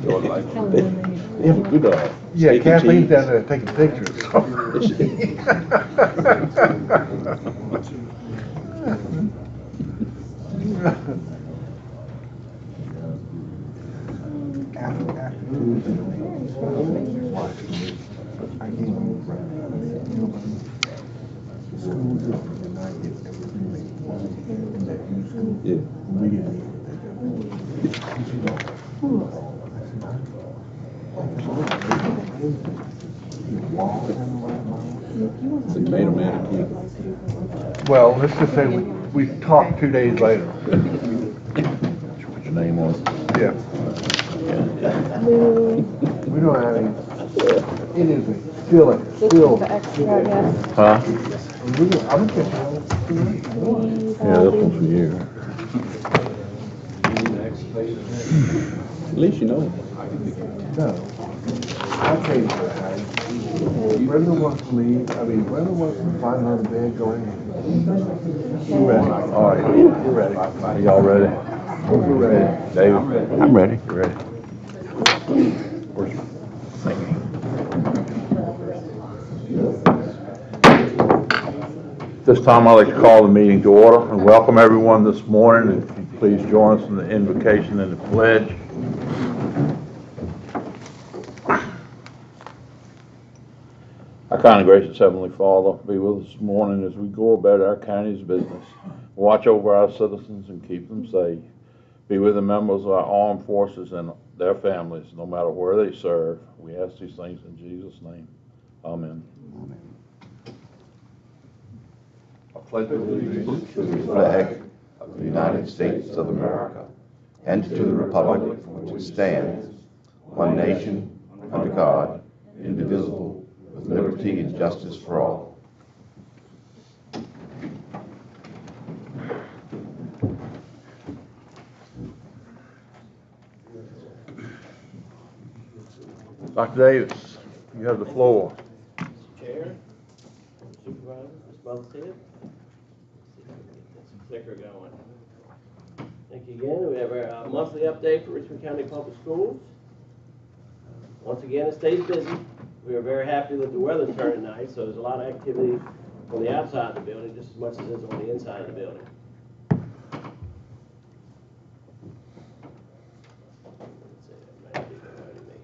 Or like, they have a good, Yeah, steak and Kathleen's cheese. down there taking pictures. Yeah. So you made a man a key. Well, let's just say we talked 2 days later. Put your name on it. Yeah. We don't have any. It is still. Huh? I'm catching. Yeah, this one's for you. At least you know. No. I tell you what, Brenda wants to leave. Brenda wants to find another bed, go in. We're ready. All right. We're ready. Are y'all ready? We're ready. David? I'm ready. You ready? Where's your thingy? This time I'd like to call the meeting to order and welcome everyone this morning. If you please join us in the invocation and the pledge. Our kind and gracious Heavenly Father, be with us this morning as we go about our county's business. Watch over our citizens and keep them safe. Be with the members of our armed forces and their families, no matter where they serve. We ask these things in Jesus' name. Amen. I pledge allegiance to the flag of the United States of America and to the republic for which it stands, one nation, under God, indivisible, with liberty and justice for all. Dr. Davis, you have the floor. Mr. Chair, Supervisor, Ms. Motherhead. See if I can get this clicker going. Thank you again. We have our monthly update for Richmond County Public Schools. Once again, it stays busy. We are very happy that the weather's turning nice, so there's a lot of activity on the outside of the building just as much as it is on the inside of the building. Let's see, that might be reminding me.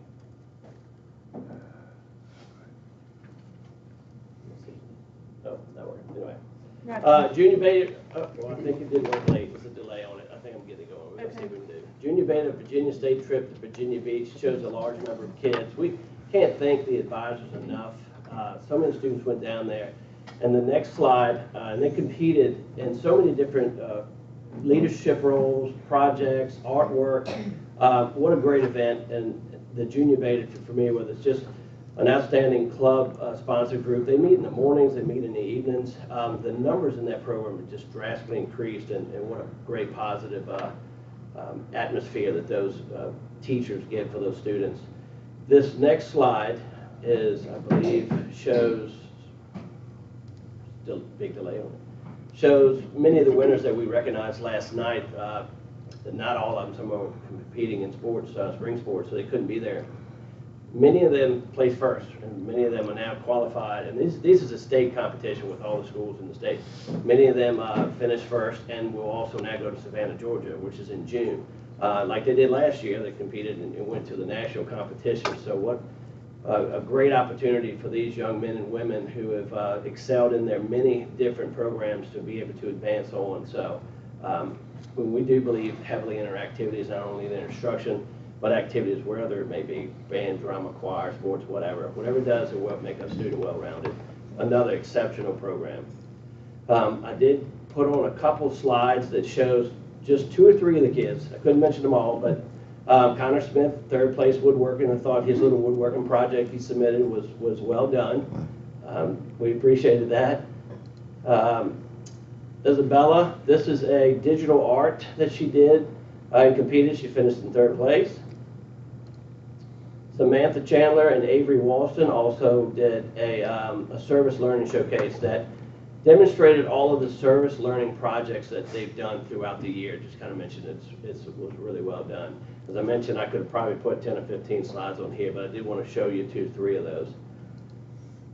Oh, that worked. Anyway. Junior beta, well, I think it did work late. There's a delay on it. I think I'm getting it going. We're going to see what we can do. Junior beta Virginia State trip to Virginia Beach shows a large number of kids. We can't thank the advisors enough. So many students went down there. And the next slide, and they competed in so many different leadership roles, projects, artwork. What a great event. And the Junior beta, if you're familiar with it, it's just an outstanding club sponsored group. They meet in the mornings, they meet in the evenings. The numbers in that program have just drastically increased, and what a great positive atmosphere that those teachers give for those students. This next slide is, I believe, shows, still a big delay on it, shows many of the winners that we recognized last night. Not all of them, some of them were competing in sports, spring sports, so they couldn't be there. Many of them placed first, and many of them are now qualified. And this is a state competition with all the schools in the state. Many of them finished first, and will also now go to Savannah, Georgia, which is in June. Like they did last year, they competed and went to the national competition. So what a great opportunity for these young men and women who have excelled in their many different programs to be able to advance on. So we do believe heavily in our activities, not only in their instruction, but activities wherever it may be, band, drama, choir, sports, whatever it does, it will make a student well-rounded. Another exceptional program. I did put on a couple slides that shows just 2 or 3 of the kids. I couldn't mention them all, but Connor Smith, 3rd place woodworking. I thought his little woodworking project he submitted was well done. We appreciated that. Isabella, this is a digital art that she did and competed. She finished in 3rd place. Samantha Chandler and Avery Walston also did a service learning showcase that demonstrated all of the service learning projects that they've done throughout the year. Just kind of mentioned it was really well done. As I mentioned, I could have probably put 10 or 15 slides on here, but I did want to show you 2 or 3 of those.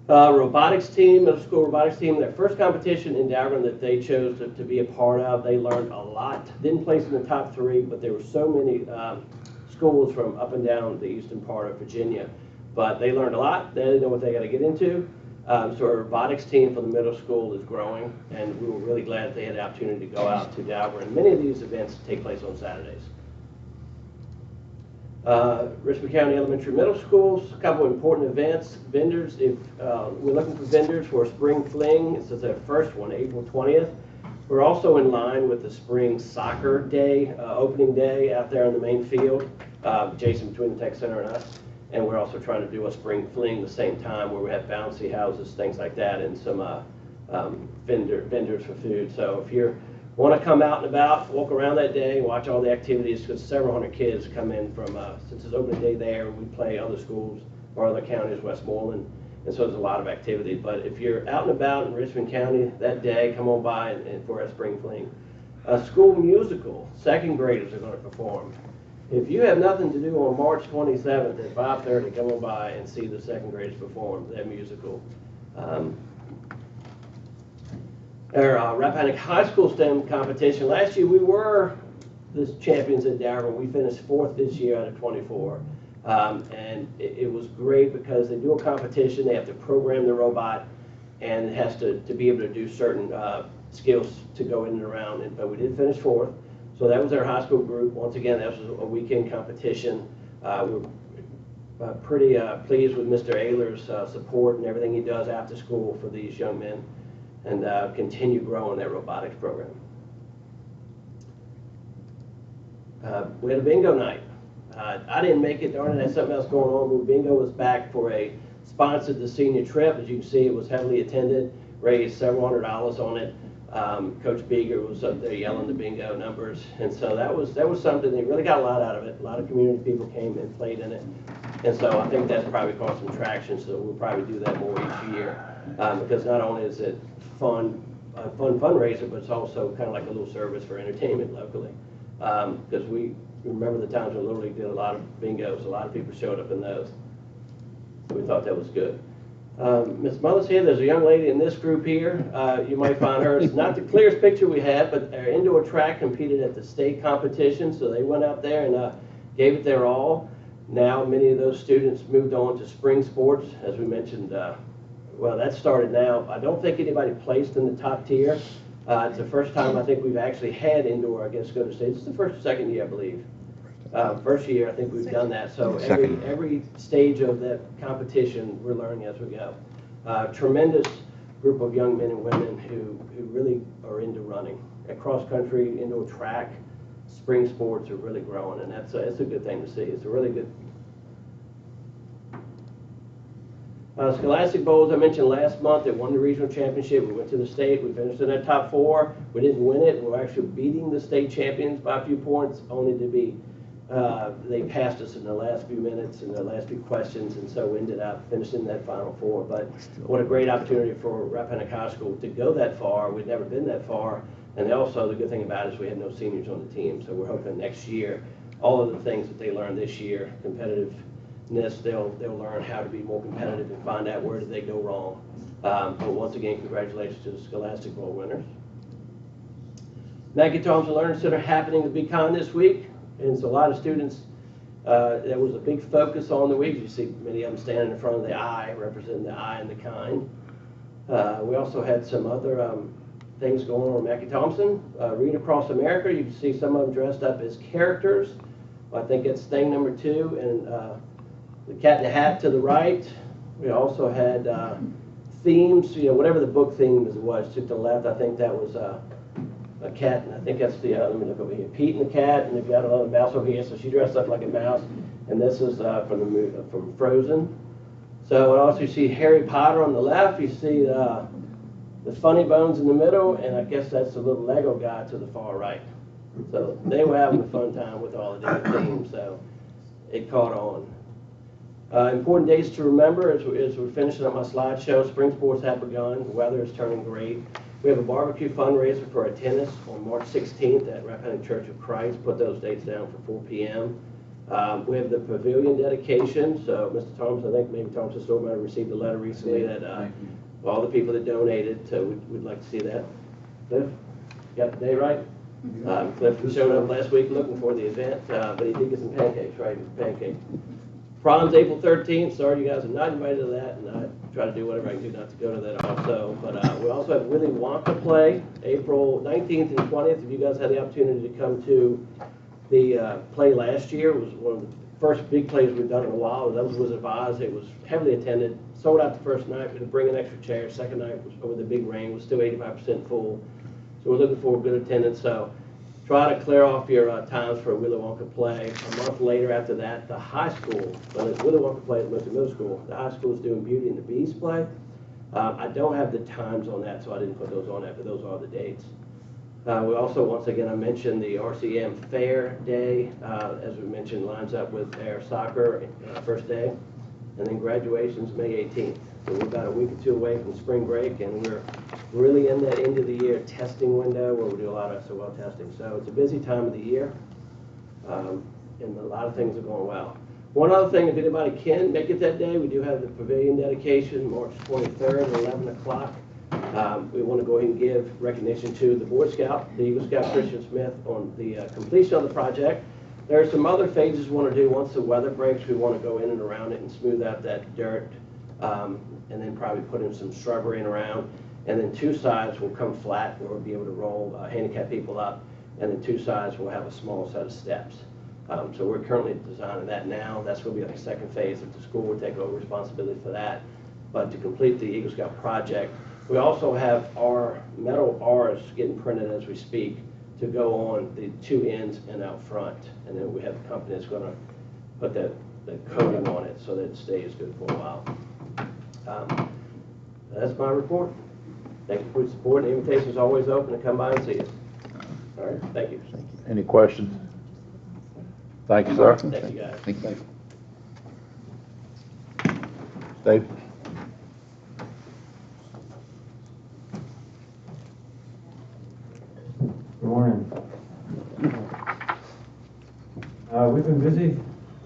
Robotics team, middle school robotics team, their first competition in Dalvern that they chose to be a part of. They learned a lot. Didn't place in the top 3, but there were so many schools from up and down the eastern part of Virginia. But they learned a lot. They didn't know what they got to get into. So our robotics team for the middle school is growing, and we were really glad that they had the opportunity to go out to Dalvern. Many of these events take place on Saturdays. Richmond County Elementary Middle Schools, a couple of important events. Vendors, if we're looking for vendors for a spring fling, this is their first one, April 20th. We're also in line with the spring soccer day, opening day out there on the main field, adjacent between the Tech Center and us. And we're also trying to do a spring fling the same time where we have bouncy houses, things like that, and some vendors for food. So if you want to come out and about, walk around that day, watch all the activities, because several hundred kids come in from, since it's opening day there, we play other schools or other counties, Westmoreland, and so there's a lot of activity. But if you're out and about in Richmond County that day, come on by and for a spring fling. A school musical, 2nd graders are going to perform. If you have nothing to do on March 27th at 5:30, come on by and see the 2nd graders perform their musical. Our Rappahannock High School STEM competition. Last year we were the champions at Dalvern. We finished 4th this year out of 24. And it was great because they do a competition. They have to program the robot, and it has to be able to do certain skills to go in and around. But we did finish 4th. So that was our high school group. Once again, that was a weekend competition. We're pretty pleased with Mr. Ayler's support and everything he does after school for these young men, and continue growing that robotics program. We had a bingo night. I didn't make it, darn it, I had something else going on, but bingo was back for a sponsored the senior trip. As you can see, it was heavily attended, raised several $100s on it. Coach Beeger was up there yelling the bingo numbers, and so that was something they really got a lot out of it. A lot of community people came and played in it, and so I think that's probably caused some traction. So we'll probably do that more each year, because not only is it a fun fundraiser, but it's also kind of like a little service for entertainment locally. Because we remember the times when Little League did a lot of bingos, a lot of people showed up in those. So we thought that was good. Miss Mother's here. There's a young lady in this group here. You might find her. It's not the clearest picture we have, but our indoor track competed at the state competition, so they went out there and gave it their all. Now many of those students moved on to spring sports, as we mentioned. Well, that started now. I don't think anybody placed in the top tier. It's the first time I think we've actually had indoor, I guess, go to state. It's the first or second year, I believe. First year, I think we've done that. So every stage of that competition, we're learning as we go. Tremendous group of young men and women who really are into running. At cross country, indoor track, spring sports are really growing, and it's a good thing to see. It's a really good. Scholastic Bowl, as I mentioned last month, they won the regional championship. We went to the state. We finished in that top 4. We didn't win it. We were actually beating the state champions by a few points, only to be they passed us in the last few minutes and the last few questions, and so we ended up finishing that Final 4. But what a great opportunity for Rappahannock High School to go that far. We'd never been that far, and also the good thing about it is we had no seniors on the team, so we're hoping next year all of the things that they learned this year, competitiveness, they'll learn how to be more competitive and find out where did they go wrong. But once again, congratulations to the Scholastic Bowl winners. Maggie Thompson Learning Center happening at BCon this week. And so a lot of students, there was a big focus on the week. You see many of them standing in front of the I, representing the I and the kind. We also had some other things going on with Mackie Thompson. Read Across America, you can see some of them dressed up as characters. I think it's thing number 2, and the Cat in the Hat to the right. We also had themes, whatever the book theme was to the left. I think that was a cat, and I think that's the, let me look over here, Pete and the cat, and they've got another mouse over here, so she dressed up like a mouse, and this is from Frozen. So and also you see Harry Potter on the left, you see the Funny Bones in the middle, and I guess that's the little Lego guy to the far right. So they were having a fun time with all the different themes, so it caught on. Important days to remember as we're finishing up my slideshow. Spring sports have begun. The weather is turning great. We have a barbecue fundraiser for our tennis on March 16th at Rappahannock Church of Christ. Put those dates down for 4 p.m. We have the pavilion dedication. So, Mr. Thomas, I think maybe Thompson Store might have received a letter recently that all the people that donated. So we'd like to see that. Cliff, got the day right? Cliff showed up last week looking for the event, but he did get some pancakes, right? Pancake. Prom's April 13th. Sorry, you guys are not invited to that, and I try to do whatever I can do not to go to that also. But we also have Willy Wonka play April 19th and 20th. If you guys had the opportunity to come to the play last year, it was one of the first big plays we've done in a while. That was Wizard of Oz. It was heavily attended. Sold out the first night. We had to bring an extra chair. Second night was over the big rain. Was still 85% full. So we're looking for good attendance. So try to clear off your times for a Willy Wonka play. A month later after that, the high school, well, it's Willy Wonka play at Lincoln Middle School. The high school is doing Beauty and the Beast play. I don't have the times on that, so I didn't put those on there, but those are the dates. We also, once again, I mentioned the RCM Fair Day, as we mentioned, lines up with our soccer first day. And then graduation's May 18th. So we're about a week or two away from spring break, and we're really in that end of the year testing window where we do a lot of SOL testing. So it's a busy time of the year, and a lot of things are going well. One other thing, if anybody can make it that day, we do have the pavilion dedication, March 23rd at 11 o'clock. We want to go ahead and give recognition to the Boy Scout, the Eagle Scout Christian Smith, on the completion of the project. There are some other phases we want to do once the weather breaks. We want to go in and around it and smooth out that dirt, and then probably put in some shrubbery and around. And then two sides will come flat where we'll be able to roll handicapped people up, and then two sides will have a small set of steps. So we're currently designing that now. That's going to be like a second phase that the school will take over responsibility for that. But to complete the Eagle Scout project, we also have our metal R's getting printed as we speak to go on the two ends and out front. And then we have a company that's going to put the coating on it so that it stays good for a while. That's my report. Thank you for your support. The invitation is always open to come by and see us. All right, thank you. Any questions? Thank you, sir. Thank you, guys. Thank you. Dave? Good morning. We've been busy.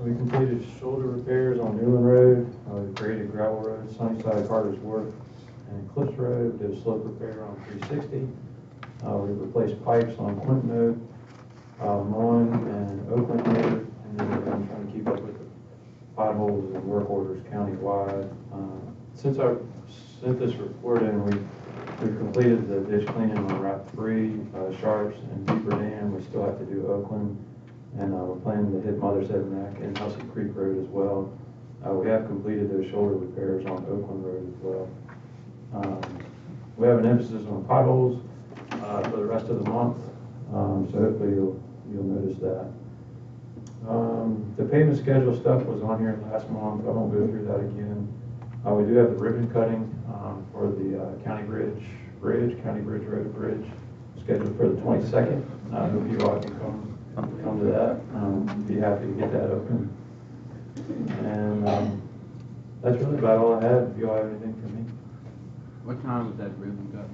We completed shoulder repairs on Newland Road. We graded gravel road, Sunnyside, Carter's Wharf, and Cliffs Road. Did a slope repair on 360. We replaced pipes on Clinton Road, Mullen and Oakland Road, and then we're trying to keep up with the potholes and work orders countywide. Since I sent this report in, we've completed the ditch cleaning on Route 3, Sharps, and Beaver Dam. We still have to do Oakland, and we're planning to hit Mothershead Neck and Hussey Creek Road as well. We have completed those shoulder repairs on Oakland Road as well. We have an emphasis on potholes for the rest of the month, so hopefully you'll notice that. The payment schedule stuff was on here last month. I won't go through that again. We do have the ribbon cutting for the County Bridge Road Bridge, scheduled for the 22nd. I hope you all can come to that. Be happy to get that open. And that's really about all I have. If you all have anything for me. What time was that ribbon cut?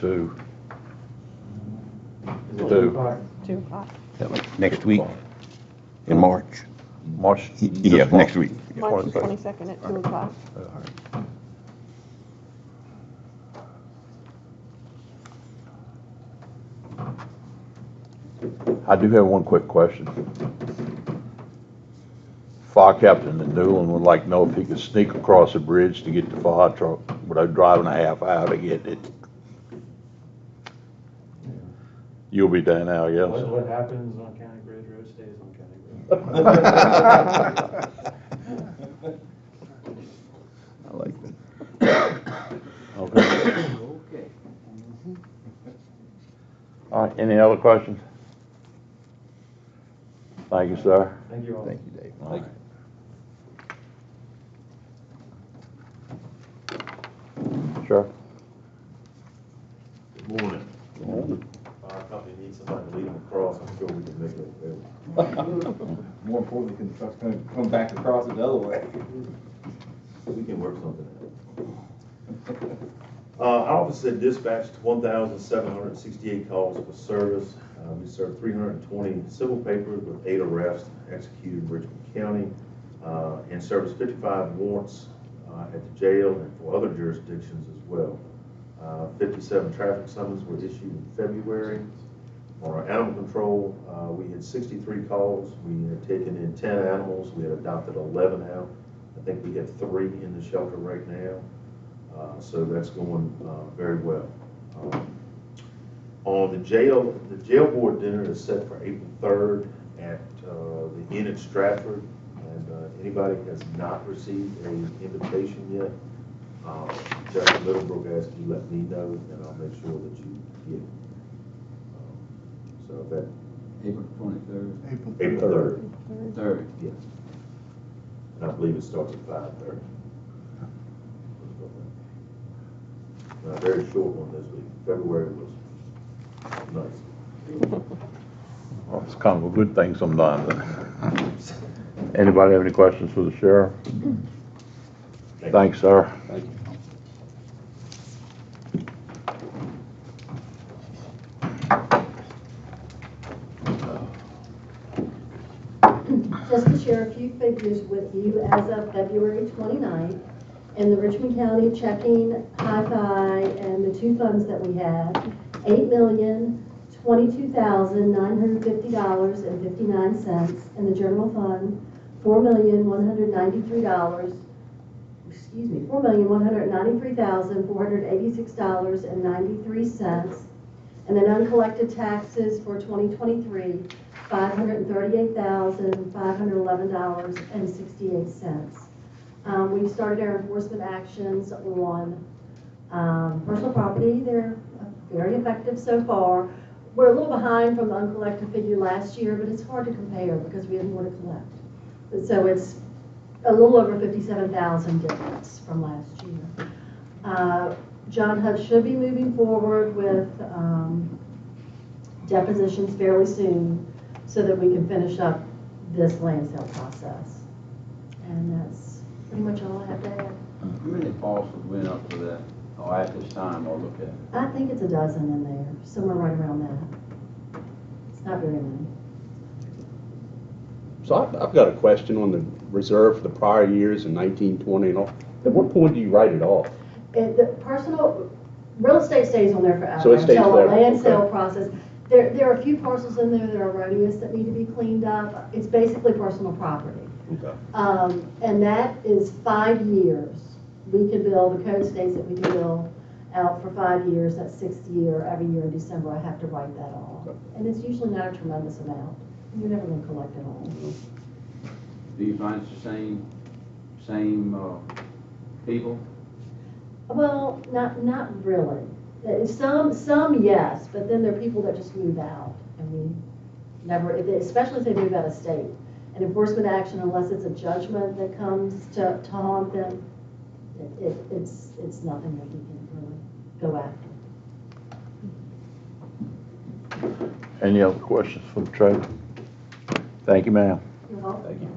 2. Is it 2 o'clock? 2 o'clock. Next week, in March. March? Yeah, this next month. week. March the 22nd. 22nd at 2 o'clock. I do have one quick question. Fire captain in Newland would like to know if he could sneak across the bridge to get the fire truck without driving a half hour to get it. You'll be down now, I guess. What happens on County Bridge Road stays on County Bridge. I like that. Okay. Okay. All right, any other questions? Thank you, sir. Thank you all. Thank you, Dave. All right. Sure. Good morning. Our company needs somebody to lead them across. I'm sure we can make it available. More importantly, can the trucks come back across it the other way? We can work something Our office had dispatched 1,768 calls for service. We served 320 civil papers with 8 arrests executed in Richmond County, and serviced 55 warrants at the jail and for other jurisdictions as well. 57 traffic summonses were issued in February. On our animal control, we had 63 calls. We had taken in 10 animals. We had adopted 11 out. I think we have 3 in the shelter right now. So that's going very well. On the jail board dinner is set for April 3rd at the Inn at Stratford. And anybody has not received an invitation yet, Judge Littlebrook asked you let me know, and I'll make sure that you get it. So that April 23rd? April 3rd. 3rd. Yes. And I believe it starts at 5:30. A very short one this week. February was nice. Well, it's kind of a good thing sometimes. Anybody have any questions for the sheriff? Thanks, sir. Thank you. Just to share a few figures with you as of February 29th, in the Richmond County checking, hi-fi, and the 2 funds that we have, $8,022,950.59. In the general fund, $4,193,486.93. And then uncollected taxes for 2023, $538,511.68. We've started our enforcement actions on personal property. They're very effective so far. We're a little behind from the uncollected figure last year, but it's hard to compare because we have more to collect. So it's a little over 57,000 difference from last year. John Huff should be moving forward with depositions fairly soon so that we can finish up this land sale process. And that's pretty much all I have to add. How many parcels went up for that, or at this time, or look at it? I think it's a dozen in there, somewhere right around that. It's not very many. So I've got a question on the reserve for the prior years in 1920 and all. At what point do you write it off? The personal, real estate stays on there forever. So it stays until there, the land okay. sale process. There are a few parcels in there that are erroneous that need to be cleaned up. It's basically personal property. Okay. And that is 5 years. We can bill, the code states that we can bill out for 5 years. That's 6th year. Every year in December, I have to write that off. Okay. And it's usually not a tremendous amount. You're never going to collect it all. Do you find it's the same people? Well, not really. Some yes, but then there are people that just move out, and we never, especially if they move out of state. An enforcement action, unless it's a judgment that comes to haunt them, it's nothing that we can really go after. Any other questions for the treasurer? Thank you, ma'am. You're welcome. Thank you.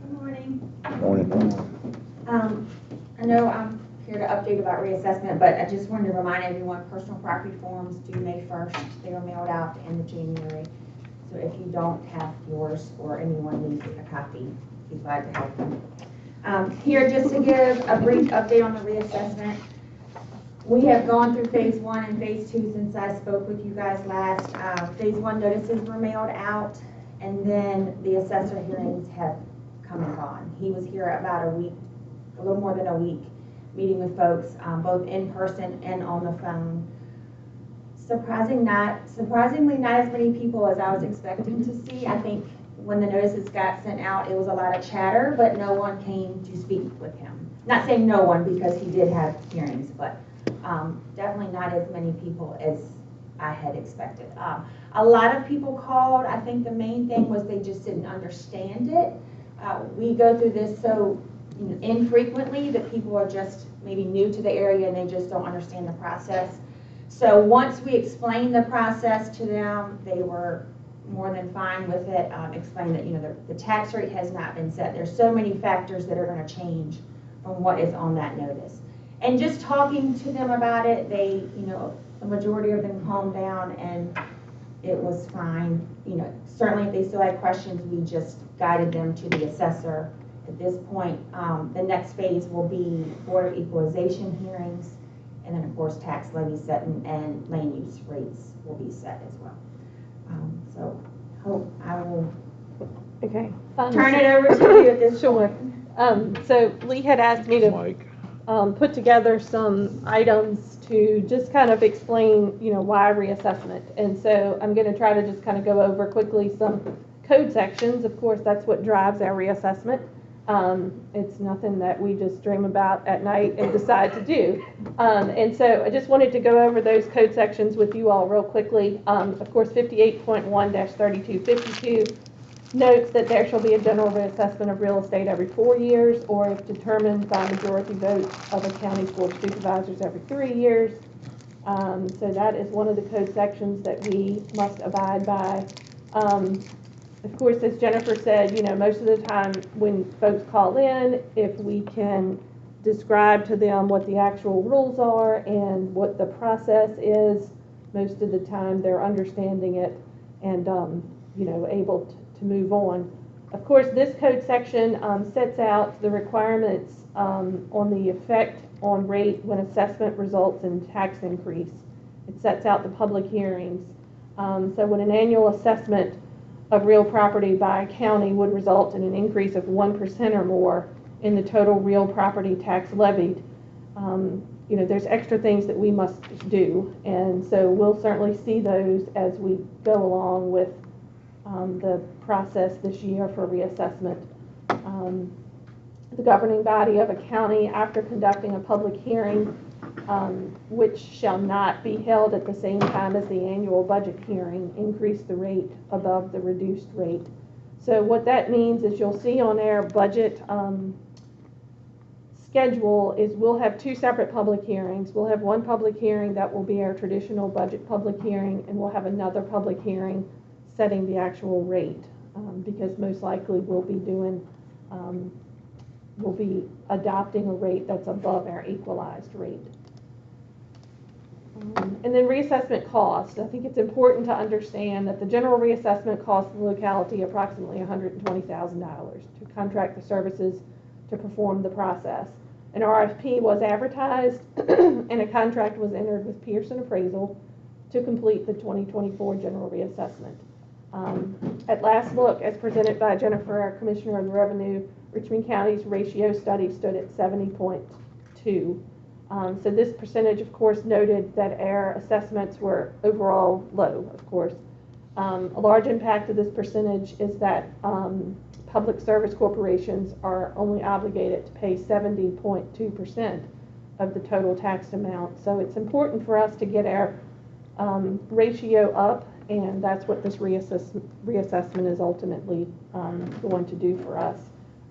Good morning. Morning. I know I'm here to update about reassessment, but I just wanted to remind everyone, personal property forms due May 1st. They are mailed out at the end of January. So if you don't have yours or anyone needs a copy, be glad to help them. Here just to give a brief update on the reassessment. We have gone through phase 1 and phase 2 since I spoke with you guys last. Phase 1 notices were mailed out, and then the assessor hearings have come and gone. He was here about a week, a little more than a week, meeting with folks, both in person and on the phone. Surprisingly not as many people as I was expecting to see. I think when the notices got sent out, it was a lot of chatter, but no one came to speak with him. Not saying no one, because he did have hearings, but definitely not as many people as I had expected. A lot of people called. I think the main thing was they just didn't understand it. We go through this so infrequently that people are just maybe new to the area and they just don't understand the process. So once we explained the process to them, they were more than fine with it, explained that, the tax rate has not been set. There's so many factors that are gonna change from what is on that notice. And just talking to them about it, they, the majority of them calmed down and it was fine. Certainly if they still had questions, we just guided them to the assessor. At this point, the next phase will be Board of Equalization hearings, and then of course tax levy set and land use rates will be set as well. So hope I will Okay. turn it over to you at this Sure. point. So Lee had asked me to Mike. put together some items to just kind of explain, why reassessment. And so I'm going to try to just kind of go over quickly some code sections. Of course, that's what drives our reassessment. It's nothing that we just dream about at night and decide to do. And so I just wanted to go over those code sections with you all real quickly. Of course, 58.1-3252 notes that there shall be a general reassessment of real estate every 4 years, or if determined by majority vote of a county board of supervisors every 3 years. So that is one of the code sections that we must abide by. Of course, as Jennifer said, most of the time when folks call in, if we can describe to them what the actual rules are and what the process is, most of the time they're understanding it and, able to move on. Of course, this code section sets out the requirements on the effect on rate when assessment results in tax increase. It sets out the public hearings. So when an annual assessment of real property by a county would result in an increase of 1% or more in the total real property tax levied, there's extra things that we must do. And so we'll certainly see those as we go along with the process this year for reassessment. The governing body of a county, after conducting a public hearing, which shall not be held at the same time as the annual budget hearing, increase the rate above the reduced rate. So what that means is you'll see on our budget schedule is we'll have 2 separate public hearings. We'll have one public hearing that will be our traditional budget public hearing, and we'll have another public hearing setting the actual rate, because most likely we'll be adopting a rate that's above our equalized rate. And then reassessment cost. I think it's important to understand that the general reassessment costs the locality approximately $120,000 to contract the services to perform the process. An RFP was advertised and a contract was entered with Pearson Appraisal to complete the 2024 general reassessment. At last look, as presented by Jennifer, our Commissioner of the Revenue, Richmond County's ratio study stood at 70.2. So this percentage, of course, noted that our assessments were overall low, of course. A large impact of this percentage is that public service corporations are only obligated to pay 70.2% of the total taxed amount. So it's important for us to get our ratio up, and that's what this reassessment is ultimately going to do for us.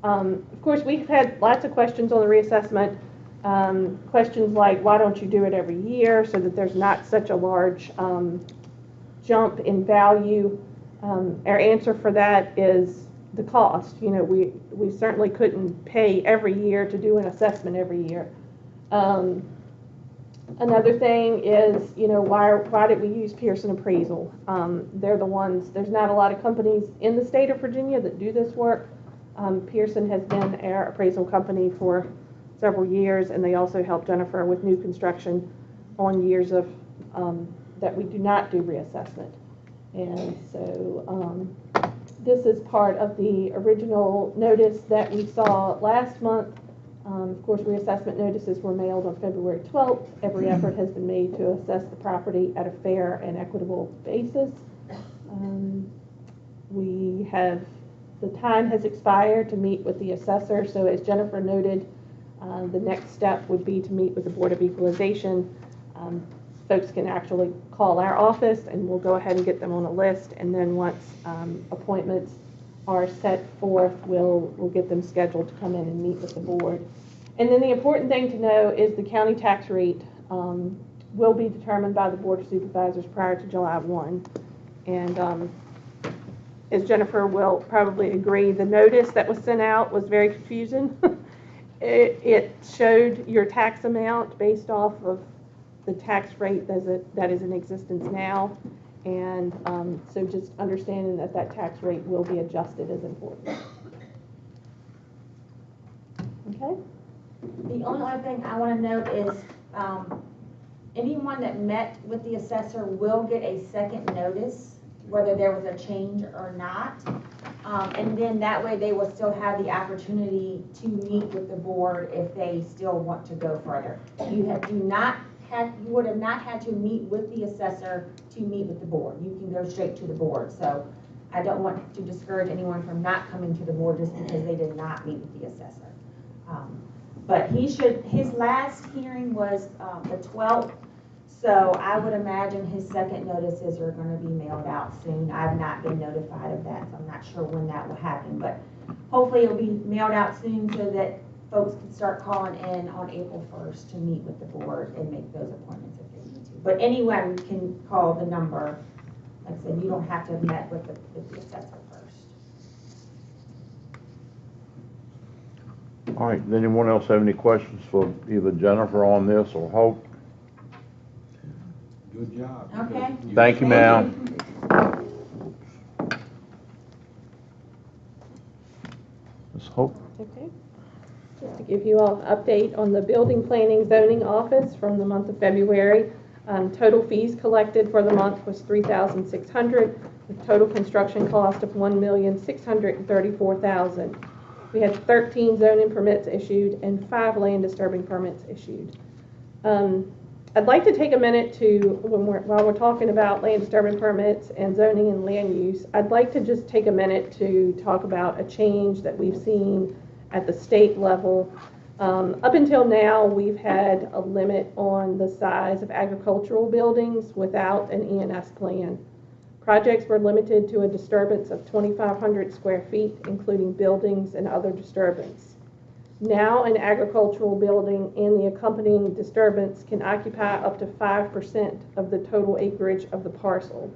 Of course, we've had lots of questions on the reassessment. Questions like, why don't you do it every year so that there's not such a large jump in value? Our answer for that is the cost. We certainly couldn't pay every year to do an assessment every year. Another thing is, why did we use Pearson Appraisal? They're the ones, there's not a lot of companies in the state of Virginia that do this work. Pearson has been our appraisal company for several years, and they also help Jennifer with new construction on years of that we do not do reassessment. And so this is part of the original notice that we saw last month. Of course, reassessment notices were mailed on February 12th. Every effort has been made to assess the property at a fair and equitable basis. The time has expired to meet with the assessor, so as Jennifer noted, the next step would be to meet with the Board of Equalization. Folks can actually call our office and we'll go ahead and get them on a list, and then once appointments are set forth, we'll get them scheduled to come in and meet with the board. And then the important thing to know is the county tax rate will be determined by the Board of Supervisors prior to July 1. And as Jennifer will probably agree, the notice that was sent out was very confusing. It showed your tax amount based off of the tax rate that is in existence now. And so just understanding that that tax rate will be adjusted is important. Okay? The only other thing I want to note is anyone that met with the assessor will get a second notice, whether there was a change or not. And then that way they will still have the opportunity to meet with the board if they still want to go further. You would have not had to meet with the assessor to meet with the board. You can go straight to the board. So I don't want to discourage anyone from not coming to the board just because they did not meet with the assessor. But his last hearing was the 12th. So I would imagine his second notices are going to be mailed out soon. I've not been notified of that, so I'm not sure when that will happen. But hopefully it'll be mailed out soon so that folks can start calling in on April 1st to meet with the board and make those appointments if they need to. But anyone can call the number. Like I said, you don't have to have met with the assessor first. All right, does anyone else have any questions for either Jennifer on this or Hope? Good job. Okay. Thank you, ma'am. Ms. Hope? Okay. Just to give you all an update on the Building Planning Zoning Office from the month of February. Total fees collected for the month was $3,600, with total construction cost of $1,634,000. We had 13 zoning permits issued and 5 land disturbing permits issued. I'd like to take a minute to, while we're talking about land disturbing permits and zoning and land use, I'd like to just take a minute to talk about a change that we've seen at the state level. Up until now, we've had a limit on the size of agricultural buildings without an E&S plan. Projects were limited to a disturbance of 2,500 square feet, including buildings and other disturbance. Now, an agricultural building and the accompanying disturbance can occupy up to 5% of the total acreage of the parcel.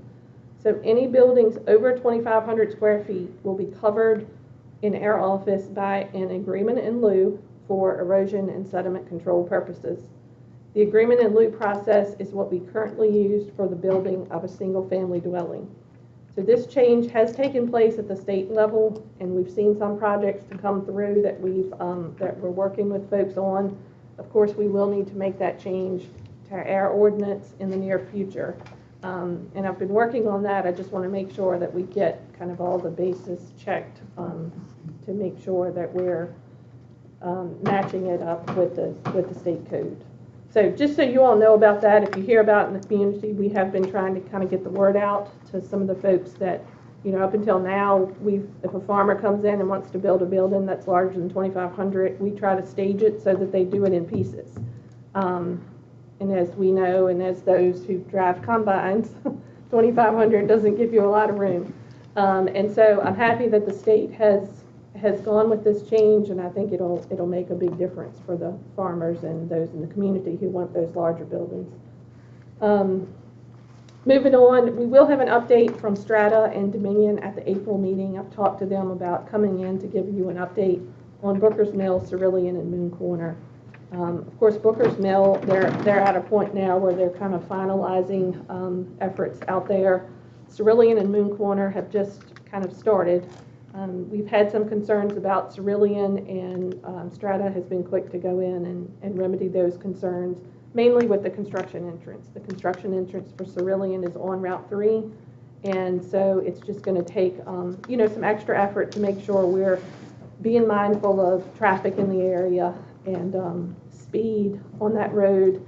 So any buildings over 2,500 square feet will be covered in our office by an agreement in lieu for erosion and sediment control purposes. The agreement in lieu process is what we currently use for the building of a single-family dwelling. So this change has taken place at the state level, and we've seen some projects to come through that we're working with folks on. Of course, we will need to make that change to our ordinance in the near future. And I've been working on that. I just want to make sure that we get kind of all the bases checked to make sure that we're matching it up with the state code. So just so you all know about that, if you hear about it in the community, we have been trying to kind of get the word out to some of the folks that, you know, up until now, if a farmer comes in and wants to build a building that's larger than 2,500, we try to stage it so that they do it in pieces. And as we know, and as those who drive combines, 2,500 doesn't give you a lot of room. And so I'm happy that the state has gone with this change, and I think it'll make a big difference for the farmers and those in the community who want those larger buildings. Moving on, we will have an update from Strata and Dominion at the April meeting. I've talked to them about coming in to give you an update on Booker's Mill, Cerulean, and Moon Corner. Of course, Booker's Mill, they're at a point now where they're kind of finalizing efforts out there. Cerulean and Moon Corner have just kind of started. We've had some concerns about Cerulean, and Strata has been quick to go in and remedy those concerns, mainly with the construction entrance. The construction entrance for Cerulean is on Route 3, and so it's just going to take some extra effort to make sure we're being mindful of traffic in the area and speed on that road,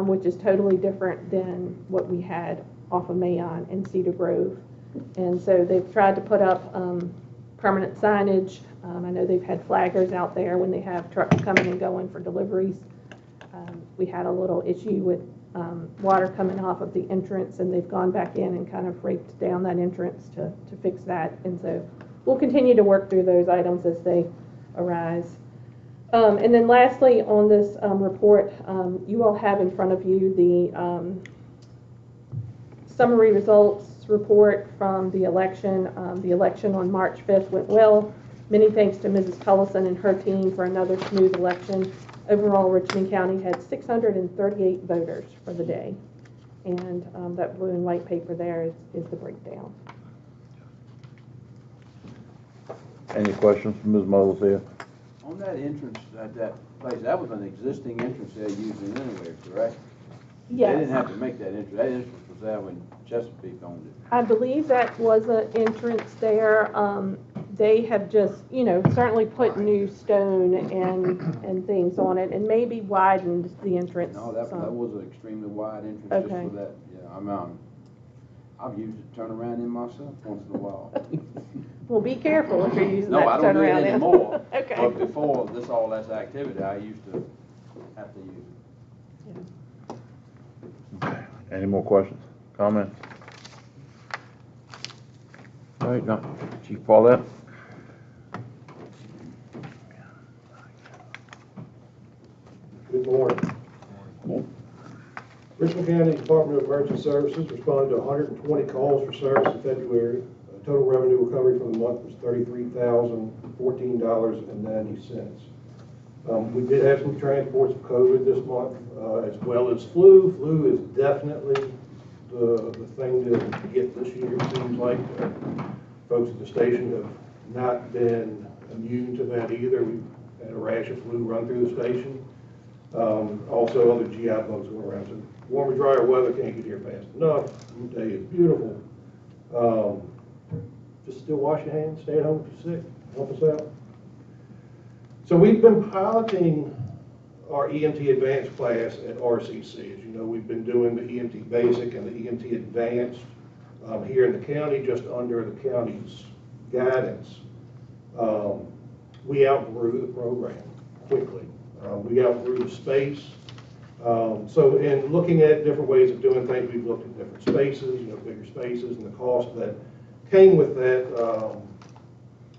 which is totally different than what we had off of Mayon and Cedar Grove. And so they've tried to put up permanent signage. I know they've had flaggers out there when they have trucks coming and going for deliveries. We had a little issue with water coming off of the entrance, and they've gone back in and kind of raked down that entrance to fix that. And so we'll continue to work through those items as they arise. And then lastly, on this report, you all have in front of you the summary results report from the election. The election on March 5th went well. Many thanks to Mrs. Cullison and her team for another smooth election. Overall, Richmond County had 638 voters for the day. And that blue and white paper there is the breakdown. Any questions from Ms. Moles here? On that entrance at that place, that was an existing entrance they're using anyway, correct? Yes. They didn't have to make that entrance. That entrance was there when Chesapeake owned it. I believe that was an entrance there. They have just, certainly put new stone and things on it, and maybe widened the entrance. No, that some. was an extremely wide entrance just Okay. for that. Yeah, I've used it to turn around in myself once in a while. Well, be careful if you're using No, that I to don't turn do it around in. anymore. Okay. But before all this activity, I used to have to use it. Okay. Any more questions, comments? All right, now, Chief Paulette? Good morning. Richmond County Department of Emergency Services responded to 120 calls for service in February. Total revenue recovery for the month was $33,014.90. We did have some transports of COVID this month, as well as flu. Flu is definitely the thing to get this year. It seems like folks at the station have not been immune to that either. We've had a rash of flu run through the station. Also, other GI bugs going around. So warmer, drier weather can't get here fast enough. The day is beautiful. Just still wash your hands, stay at home if you're sick, help us out. So we've been piloting our EMT Advanced class at RCC. As you know, we've been doing the EMT Basic and the EMT Advanced here in the county, just under the county's guidance. We outgrew the program quickly. We outgrew the space. So in looking at different ways of doing things, we've looked at different spaces, bigger spaces, and the cost that came with that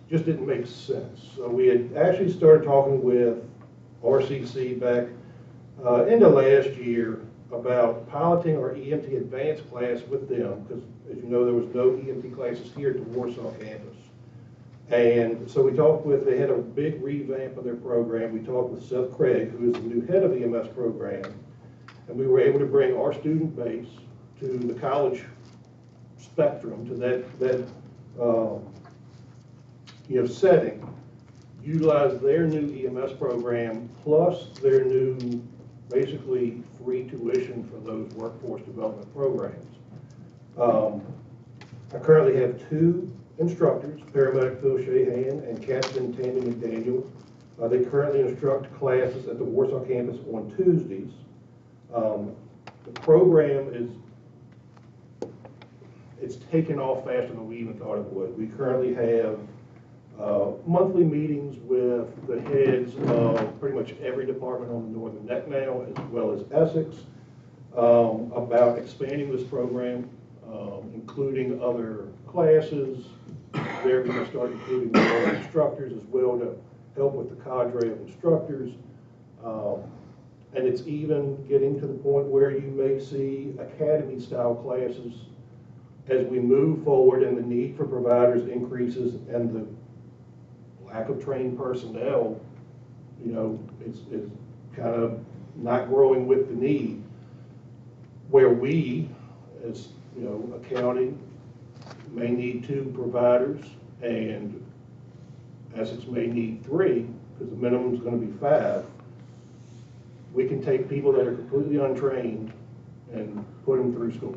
just didn't make sense. So we had actually started talking with RCC back into last year about piloting our EMT Advanced class with them, because as you know, there was no EMT classes here at the Warsaw campus. And so we talked with, they had a big revamp of their program. We talked with Seth Craig, who is the new head of the EMS program, and we were able to bring our student base to the college spectrum, to that setting, utilize their new EMS program plus their new basically free tuition for those workforce development programs. I currently have 2 instructors, paramedic Phil Shahan and Captain Tammy McDaniel. They currently instruct classes at the Warsaw campus on Tuesdays. The program it's taken off faster than we even thought it would. We currently have monthly meetings with the heads of pretty much every department on the Northern Neck now, as well as Essex, about expanding this program, including other classes. They're going to start including more instructors as well to help with the cadre of instructors. And it's even getting to the point where you may see academy-style classes as we move forward and the need for providers increases and the lack of trained personnel, it's kind of not growing with the need. Where we, as a county, may need 2 providers, and Essex may need 3, because the minimum is going to be 5. We can take people that are completely untrained and put them through school.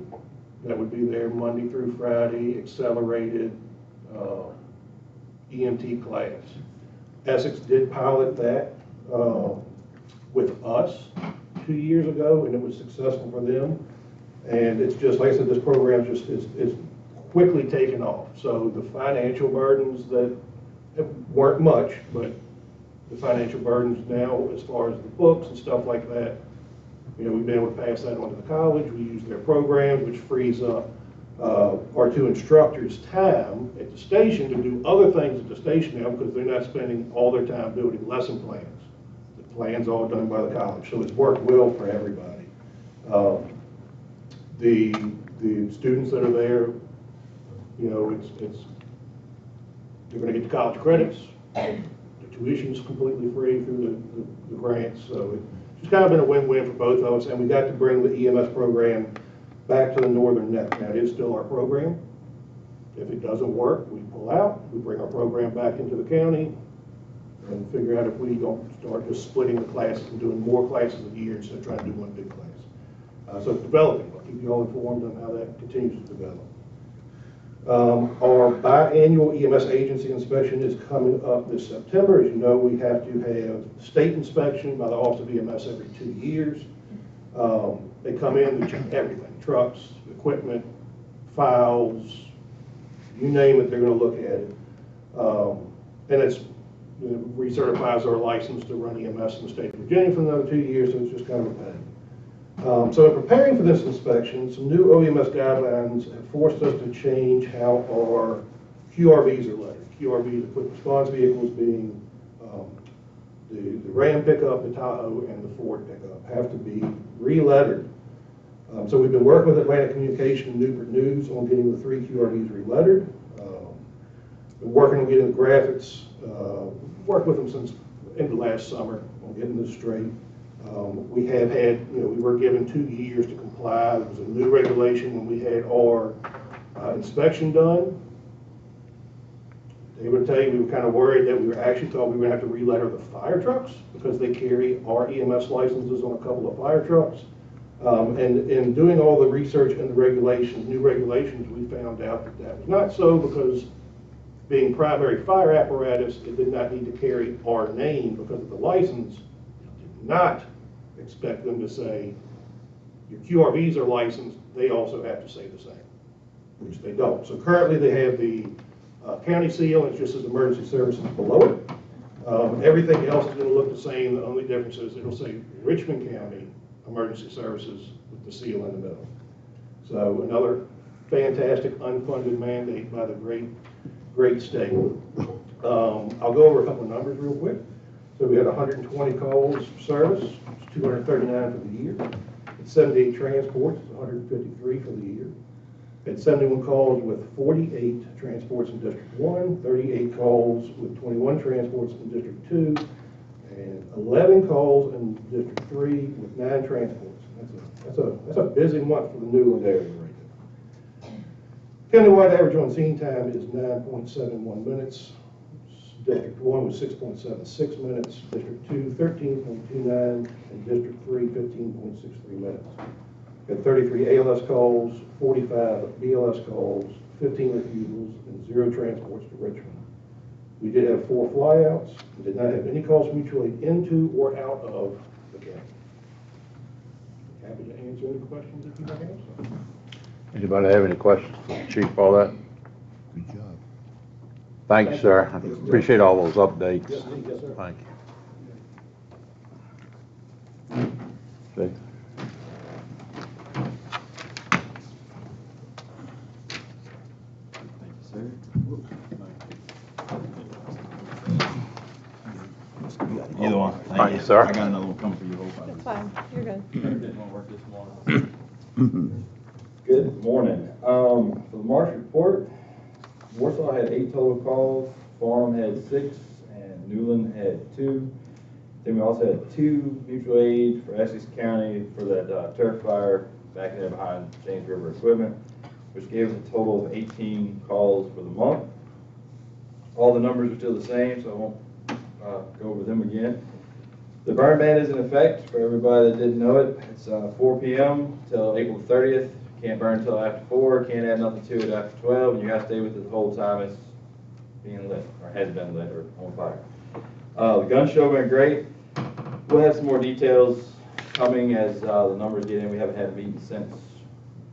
That would be their Monday through Friday accelerated EMT class. Essex did pilot that with us 2 years ago, and it was successful for them. And it's just, like I said, this program is quickly taken off. So the financial burdens that weren't much, but the financial burdens now, as far as the books and stuff like that, we've been able to pass that on to the college. We use their programs, which frees up our 2 instructors' time at the station to do other things at the station now, because they're not spending all their time building lesson plans. The plan's all done by the college, so it's worked well for everybody. The students that are there You know, they're gonna get the college credits, the tuition's completely free through the grants, so it's kind of been a win-win for both of us, and we got to bring the EMS program back to the northern neck. Now, it is still our program. If it doesn't work, we pull out, we bring our program back into the county, and figure out if we don't start just splitting the classes and doing more classes a year instead of trying to do one big class. So it's developing. I'll keep you all informed on how that continues to develop. Our biannual EMS agency inspection is coming up this September. As you know, we have to have state inspection by the Office of EMS every 2 years. They come in, they check everything, trucks, equipment, files, you name it, they're going to look at it. And it's recertifies our license to run EMS in the state of Virginia for another 2 years, so it's just kind of a pain. So in preparing for this inspection, some new OEMS guidelines have forced us to change how our QRVs are lettered. QRVs are quick response vehicles, being the Ram pickup, the Tahoe, and the Ford pickup have to be re-lettered. So we've been working with Atlantic Communication and Newport News on getting the 3 QRVs re-lettered. Been working on getting the graphics, worked with them since end of last summer on getting this straight. We have had, we were given 2 years to comply. There was a new regulation when we had our inspection done. They would tell you we were kind of worried that we were actually thought we were going to have to re-letter the fire trucks because they carry our EMS licenses on a couple of fire trucks. And in doing all the research and the regulations, new regulations, we found out that that was not so because being primary fire apparatus, it did not need to carry our name because of the license. Did not expect them to say, your QRVs are licensed, they also have to say the same, which they don't. So currently they have the county seal, and it just says emergency services below it. Everything else is going to look the same. The only difference is it'll say Richmond County Emergency Services with the seal in the middle. So another fantastic unfunded mandate by the great state. I'll go over a couple of numbers real quick. So we had 120 calls for service, 239 for the year. It's 78 transports, 153 for the year. Had 71 calls with 48 transports in District 1, 38 calls with 21 transports in District 2, and 11 calls in District 3 with 9 transports. That's a busy month for the Newland area right there. Countywide average on scene time is 9.71 minutes. District 1 was 6.76 minutes, District 2, 13.29, and District 3, 15.63 minutes. We had 33 ALS calls, 45 BLS calls, 15 refusals, and 0 transports to Richmond. We did have 4 flyouts. We did not have any calls mutual aid into or out of the county. Happy to answer any questions if you might have some. Anybody have any questions for the chief, all that? Good job. Thank you, sir. I appreciate all those updates. Yes, sir. Thank you. See? Either one. Thank you, sir. I got another one coming for you. That's fine, you're good. Didn't want to work this morning. Good morning. For the March report, Warsaw had 8 total calls, Farnham had 6, and Newland had 2. Then we also had 2 mutual aid for Essex County for that turf fire back there behind James River Equipment, which gave us a total of 18 calls for the month. All the numbers are still the same, so I won't go over them again. The burn ban is in effect for everybody that didn't know it. It's 4 p.m. till April 30th. Can't burn until after 4. Can't add nothing to it after 12, and you have to stay with it the whole time it's being lit, or has been lit, or on fire. The gun show went great. We'll have some more details coming as the numbers get in. We haven't had a meeting since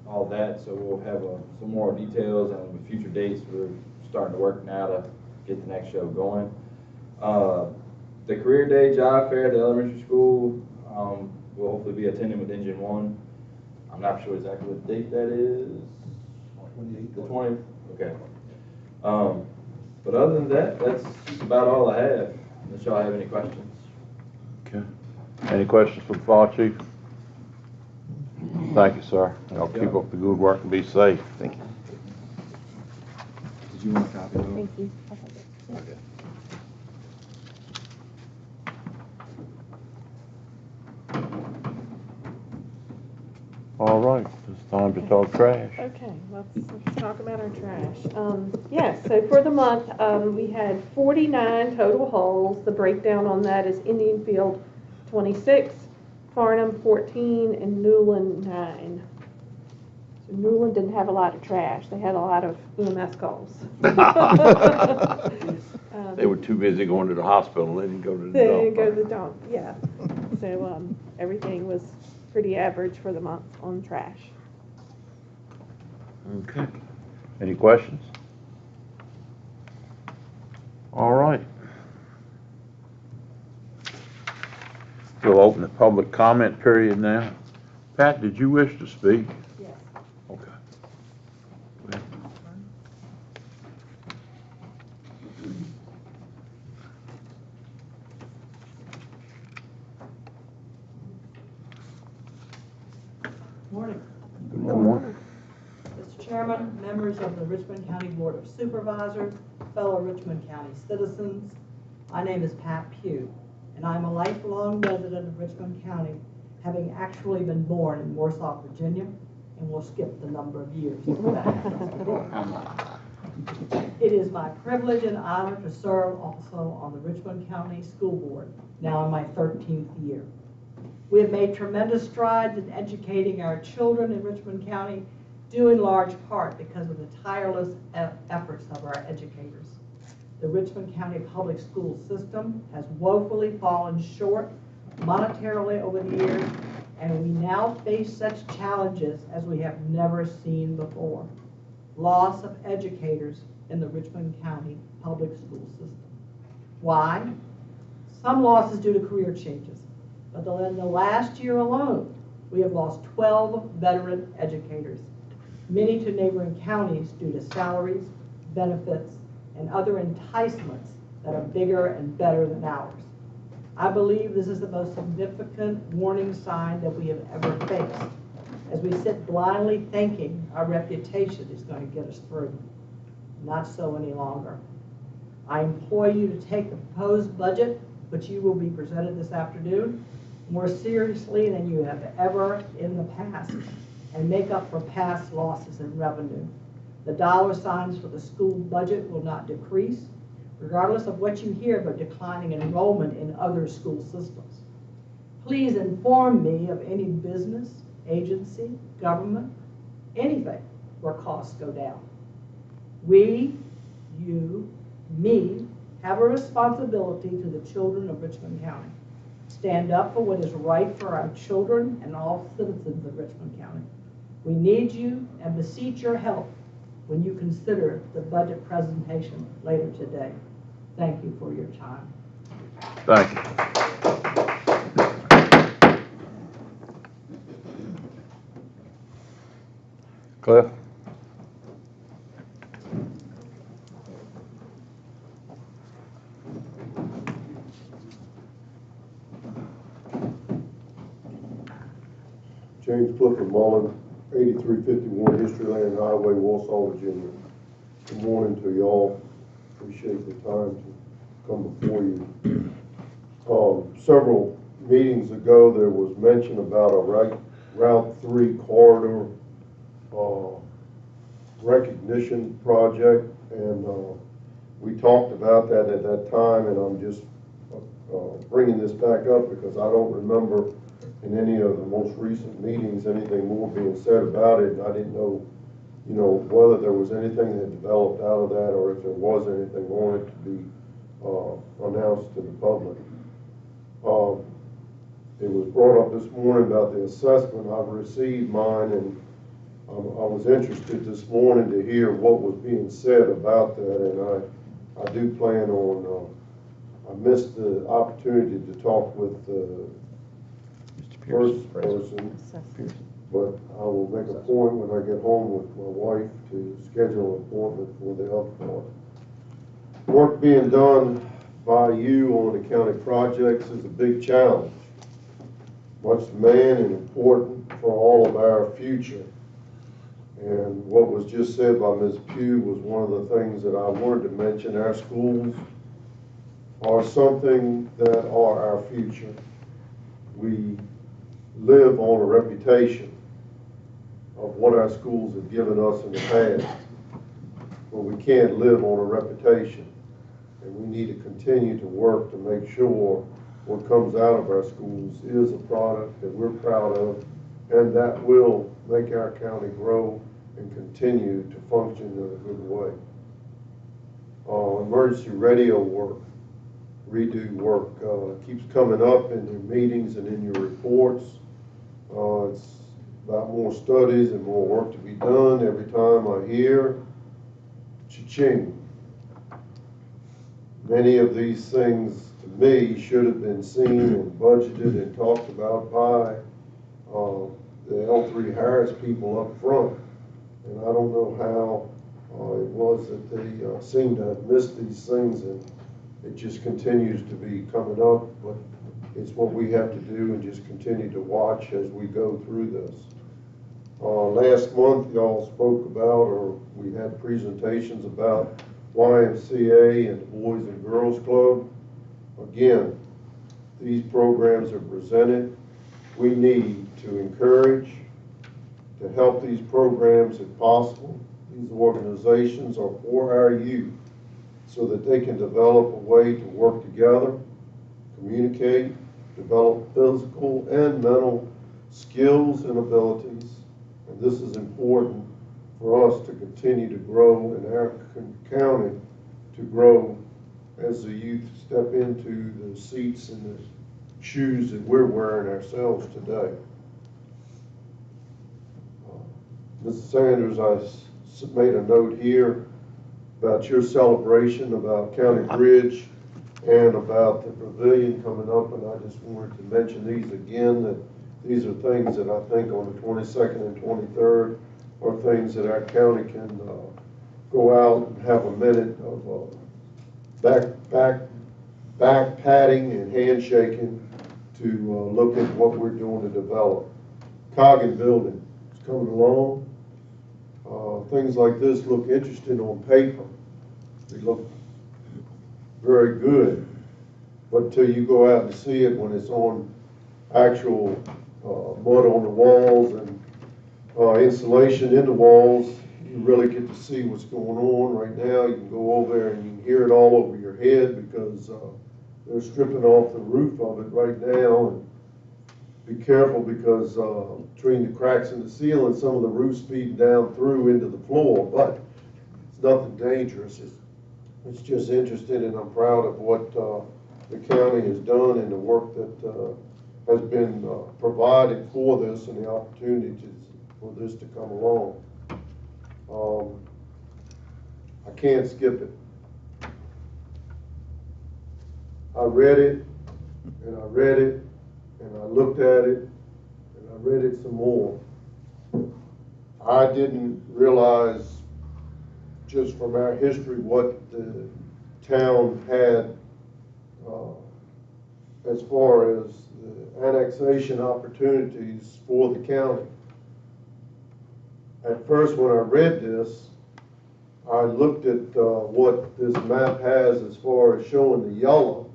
all that, so we'll have some more details and with future dates. We're starting to work now to get the next show going. The career day job fair at the elementary school, we'll hopefully be attending with Engine 1. I'm not sure exactly what date that is. The 20th? Okay. But other than that, that's about all I have, unless y'all have any questions. Okay. Any questions for the fire chief? Thank you, sir. Y'all keep up the good work and be safe. Thank you. You want a copy of it? Thank you. All right, it's time to talk trash. Okay, let's talk about our trash. Yes, so for the month, we had 49 total hauls. The breakdown on that is Indian Field 26, Farnham 14, and Newland 9. So Newland didn't have a lot of trash. They had a lot of EMS calls. They were too busy going to the hospital, they didn't go to the dump. They didn't go to the dump, yeah. So everything was pretty average for the month on trash. Okay. Any questions? All right. We'll open the public comment period now. Pat, did you wish to speak? Yes. Okay. Go ahead. Morning. Good morning. Mr. Chairman, members of the Richmond County Board of Supervisors, fellow Richmond County citizens, my name is Pat Pugh, and I'm a lifelong resident of Richmond County, having actually been born in Warsaw, Virginia, and we'll skip the number of years. It is my privilege and honor to serve also on the Richmond County School Board, now in my 13th year. We have made tremendous strides in educating our children in Richmond County, due in large part because of the tireless efforts of our educators. The Richmond County public school system has woefully fallen short monetarily over the years, and we now face such challenges as we have never seen before. Loss of educators in the Richmond County public school system. Why? Some losses due to career changes. But in the last year alone, we have lost 12 veteran educators, many to neighboring counties due to salaries, benefits, and other enticements that are bigger and better than ours. I believe this is the most significant warning sign that we have ever faced, as we sit blindly thinking our reputation is going to get us through. Not so any longer. I implore you to take the proposed budget, which you will be presented this afternoon, more seriously than you have ever in the past, and make up for past losses in revenue. The dollar signs for the school budget will not decrease, regardless of what you hear about declining enrollment in other school systems. Please inform me of any business, agency, government, anything where costs go down. We, you, me, have a responsibility to the children of Richmond County. Stand up for what is right for our children and all citizens of Richmond County. We need you and beseech your help when you consider the budget presentation later today. Thank you for your time. Thank you. Cliff? James Clifford Mullen, 8351 History Land Highway, Warsaw, Virginia. Good morning to y'all. Appreciate the time to come before you. Several meetings ago, there was mention about a Route 3 corridor recognition project, and we talked about that at that time, and I'm just bringing this back up because I don't remember in any of the most recent meetings anything more being said about it, and I didn't know, whether there was anything that developed out of that or if there was anything on it to be announced to the public. It was brought up this morning about the assessment. I've received mine, and I was interested this morning to hear what was being said about that, and I do plan on, I missed the opportunity to talk with the first person, but I will make a point when I get home with my wife to schedule an appointment for the other part. Work being done by you on the county projects is a big challenge, much demand and important for all of our future. And what was just said by Ms. Pugh was one of the things that I wanted to mention. Our schools are something that are our future. We live on a reputation of what our schools have given us in the past, but we can't live on a reputation. And we need to continue to work to make sure what comes out of our schools is a product that we're proud of and that will make our county grow and continue to function in a good way. Emergency radio work, redo work, keeps coming up in your meetings and in your reports. It's about more studies and more work to be done. Every time I hear, cha-ching. Many of these things, to me, should have been seen and budgeted and talked about by the L3 Harris people up front. And I don't know how it was that they seem to have missed these things, and it just continues to be coming up, but it's what we have to do and just continue to watch as we go through this. Last month, y'all spoke about, or we had presentations about YMCA and the Boys and Girls Club. Again, these programs are presented. We need to encourage, to help these programs if possible. These organizations are for our youth so that they can develop a way to work together, communicate, develop physical and mental skills and abilities. And this is important for us to continue to grow in our county, to grow as the youth step into the seats and the shoes that we're wearing ourselves today. Mrs. Sanders, I made a note here about your celebration about County Bridge and about the pavilion coming up, and I just wanted to mention these again, that these are things that I think on the 22nd and 23rd are things that our county can go out and have a minute of back patting and handshaking to look at what we're doing to develop. Coggin Building is coming along. Things like this look interesting on paper. They look very good, but until you go out and see it when it's on actual mud on the walls and insulation in the walls, you really get to see what's going on right now. You can go over there and you can hear it all over your head because they're stripping off the roof of it right now. And be careful because between the cracks in the ceiling, some of the roof's feeding down through into the floor, but it's nothing dangerous. It's just interesting, and I'm proud of what the county has done and the work that has been provided for this and the opportunities for this to come along. I can't skip it. I read it, and I read it, and I looked at it, and I read it some more. I didn't realize, just from our history, what the town had as far as the annexation opportunities for the county. At first, when I read this, I looked at what this map has as far as showing the yellow,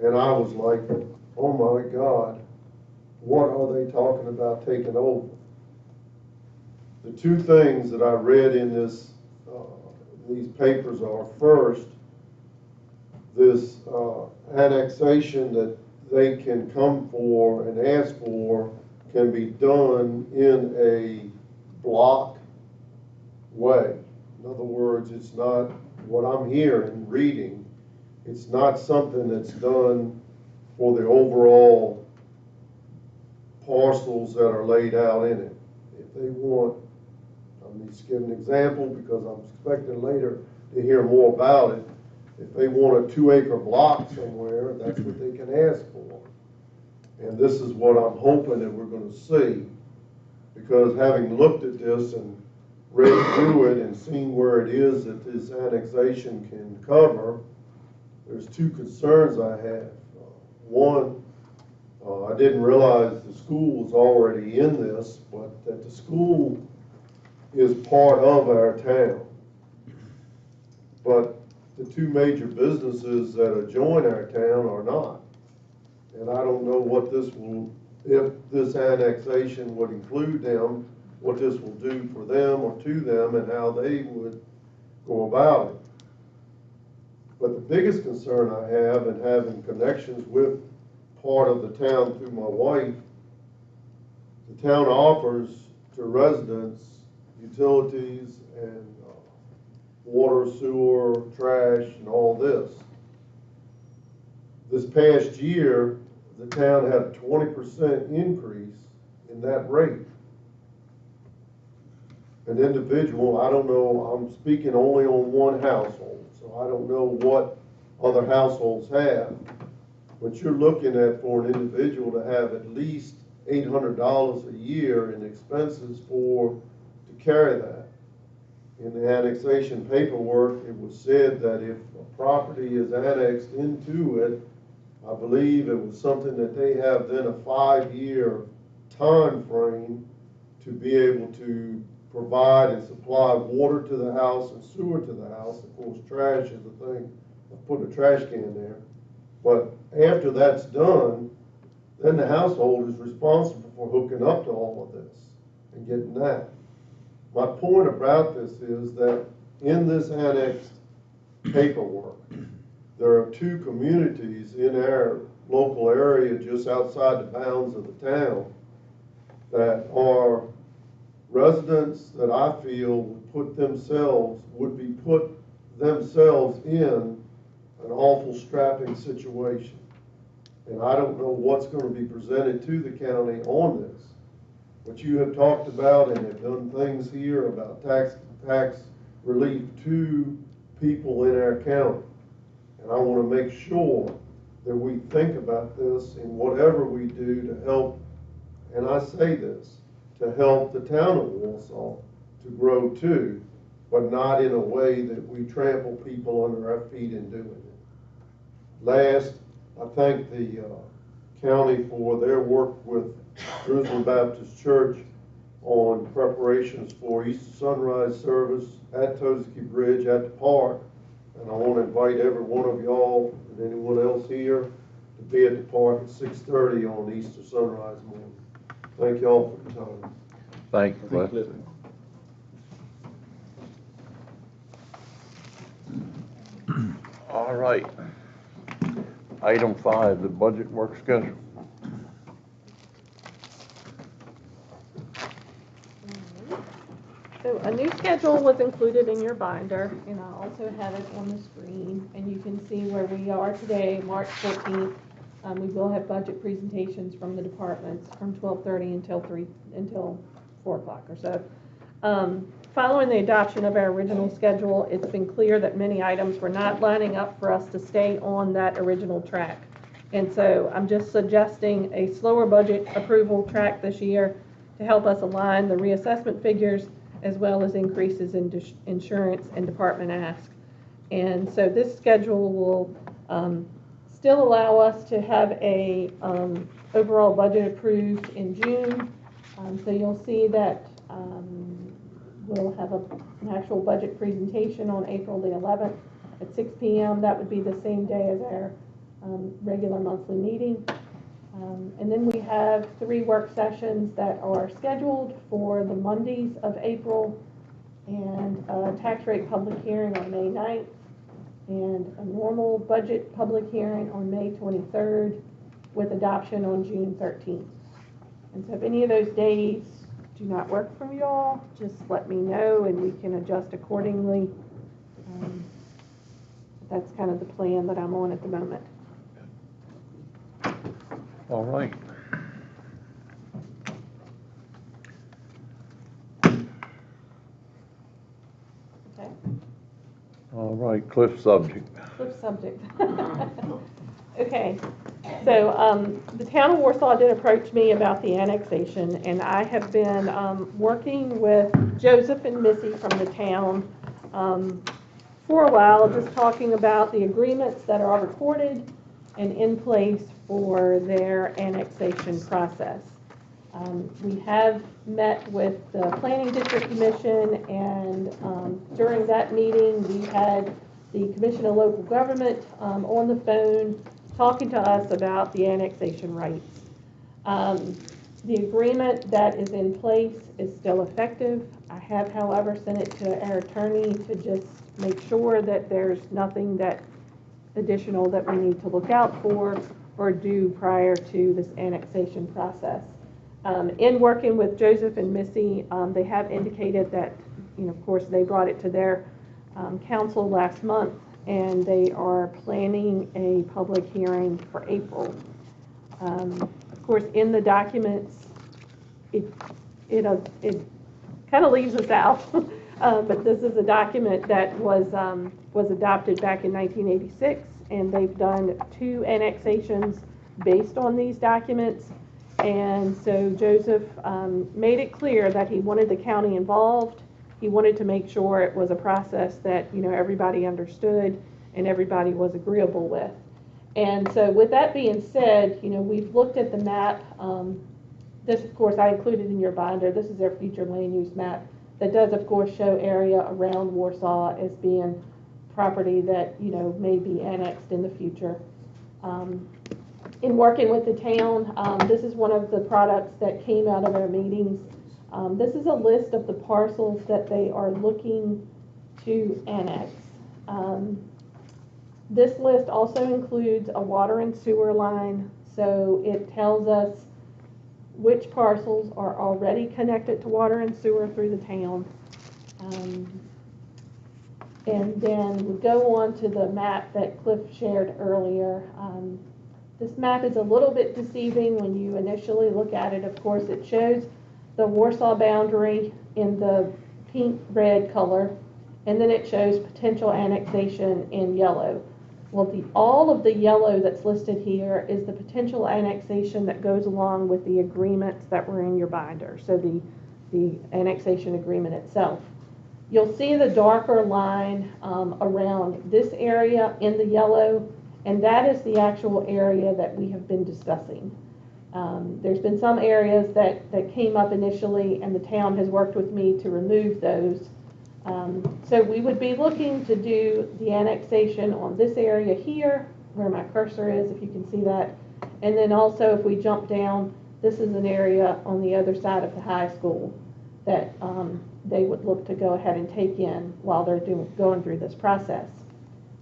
and I was like, oh my God, what are they talking about taking over? The two things that I read in this, these papers are, first, this annexation that they can come for and ask for can be done in a block way. In other words, it's not what I'm hearing, reading, it's not something that's done for the overall parcels that are laid out in it. If they want, I'm just giving an example because I'm expecting later to hear more about it. If they want a 2-acre block somewhere, that's what they can ask for. And this is what I'm hoping that we're going to see, because having looked at this and read through it and seen where it is that this annexation can cover, there's two concerns I have. One, I didn't realize the school was already in this, but that the school is part of our town. But the two major businesses that adjoin our town are not. And I don't know what this will, if this annexation would include them, what this will do for them or to them and how they would go about it. But the biggest concern I have in having connections with part of the town through my wife, the town offers to residents utilities and water, sewer, trash, and all this. This past year, the town had a 20% increase in that rate. An individual, I don't know, I'm speaking only on one household, so I don't know what other households have. But you're looking at, for an individual to have at least $800 a year in expenses to carry that. In the annexation paperwork, it was said that if a property is annexed into it, I believe it was something that they have then a 5-year time frame to be able to provide and supply water to the house and sewer to the house. Of course, trash is the thing, put a trash can there. But after that's done, then the household is responsible for hooking up to all of this and getting that. My point about this is that in this annexed paperwork, there are two communities in our local area just outside the bounds of the town that are residents that I feel would be put themselves in an awful strapping situation. And I don't know what's going to be presented to the county on this. But you have talked about and have done things here about tax relief to people in our county. And I want to make sure that we think about this in whatever we do to help, and I say this, to help the town of Warsaw to grow too, but not in a way that we trample people under our feet in doing it. Last, I thank the county for their work with Jerusalem Baptist Church on preparations for Easter sunrise service at Tozaki Bridge at the park. And I want to invite every one of y'all and anyone else here to be at the park at 6:30 on Easter sunrise morning. Thank y'all for the time. Thank you, Cliff. All right. Item 5, the budget work schedule. So a new schedule was included in your binder, and I also have it on the screen, and you can see where we are today, March 14th. We will have budget presentations from the departments from 12:30 until 4 o'clock or so. Following the adoption of our original schedule, it's been clear that many items were not lining up for us to stay on that original track. And so I'm just suggesting a slower budget approval track this year to help us align the reassessment figures as well as increases in insurance and department ask. And so this schedule will still allow us to have a overall budget approved in June. So you'll see that we'll have an actual budget presentation on April the 11th at 6 p.m. That would be the same day as our regular monthly meeting. And then we have 3 work sessions that are scheduled for the Mondays of April, and a tax rate public hearing on May 9th, and a normal budget public hearing on May 23rd, with adoption on June 13th. And so if any of those days do not work for you all, just let me know and we can adjust accordingly. That's kind of the plan that I'm on at the moment. All right. Okay. All right, Cliff subject. Cliff subject. Okay, so the town of Warsaw did approach me about the annexation, and I have been working with Joseph and Missy from the town for a while, just talking about the agreements that are recorded and in place for their annexation process. We have met with the Planning District Commission, and during that meeting, we had the Commission of Local Government on the phone talking to us about the annexation rights. The agreement that is in place is still effective. I have, however, sent it to our attorney to just make sure that there's nothing that additional that we need to look out for or do prior to this annexation process. In working with Joseph and Missy, they have indicated that, of course, they brought it to their council last month, and they are planning a public hearing for April. Of course, in the documents, it kind of leaves us out, but this is a document that was adopted back in 1986, and they've done 2 annexations based on these documents. And so Joseph made it clear that he wanted the county involved. He wanted to make sure it was a process that, everybody understood and everybody was agreeable with. And so with that being said, we've looked at the map. This, of course, I included in your binder. This is their future land use map that does, of course, show area around Warsaw as being property that, may be annexed in the future. In working with the town, this is one of the products that came out of our meetings. This is a list of the parcels that they are looking to annex. This list also includes a water and sewer line, so it tells us which parcels are already connected to water and sewer through the town. And then we go on to the map that Cliff shared earlier. This map is a little bit deceiving when you initially look at it. Of course, it shows the Warsaw boundary in the pink-red color, and then it shows potential annexation in yellow. Well, all of the yellow that's listed here is the potential annexation that goes along with the agreements that were in your binder, so the annexation agreement itself. You'll see the darker line around this area in the yellow, and that is the actual area that we have been discussing. There's been some areas that came up initially, and the town has worked with me to remove those. So we would be looking to do the annexation on this area here, where my cursor is, if you can see that. And then also if we jump down, this is an area on the other side of the high school that they would look to go ahead and take in while they're going through this process.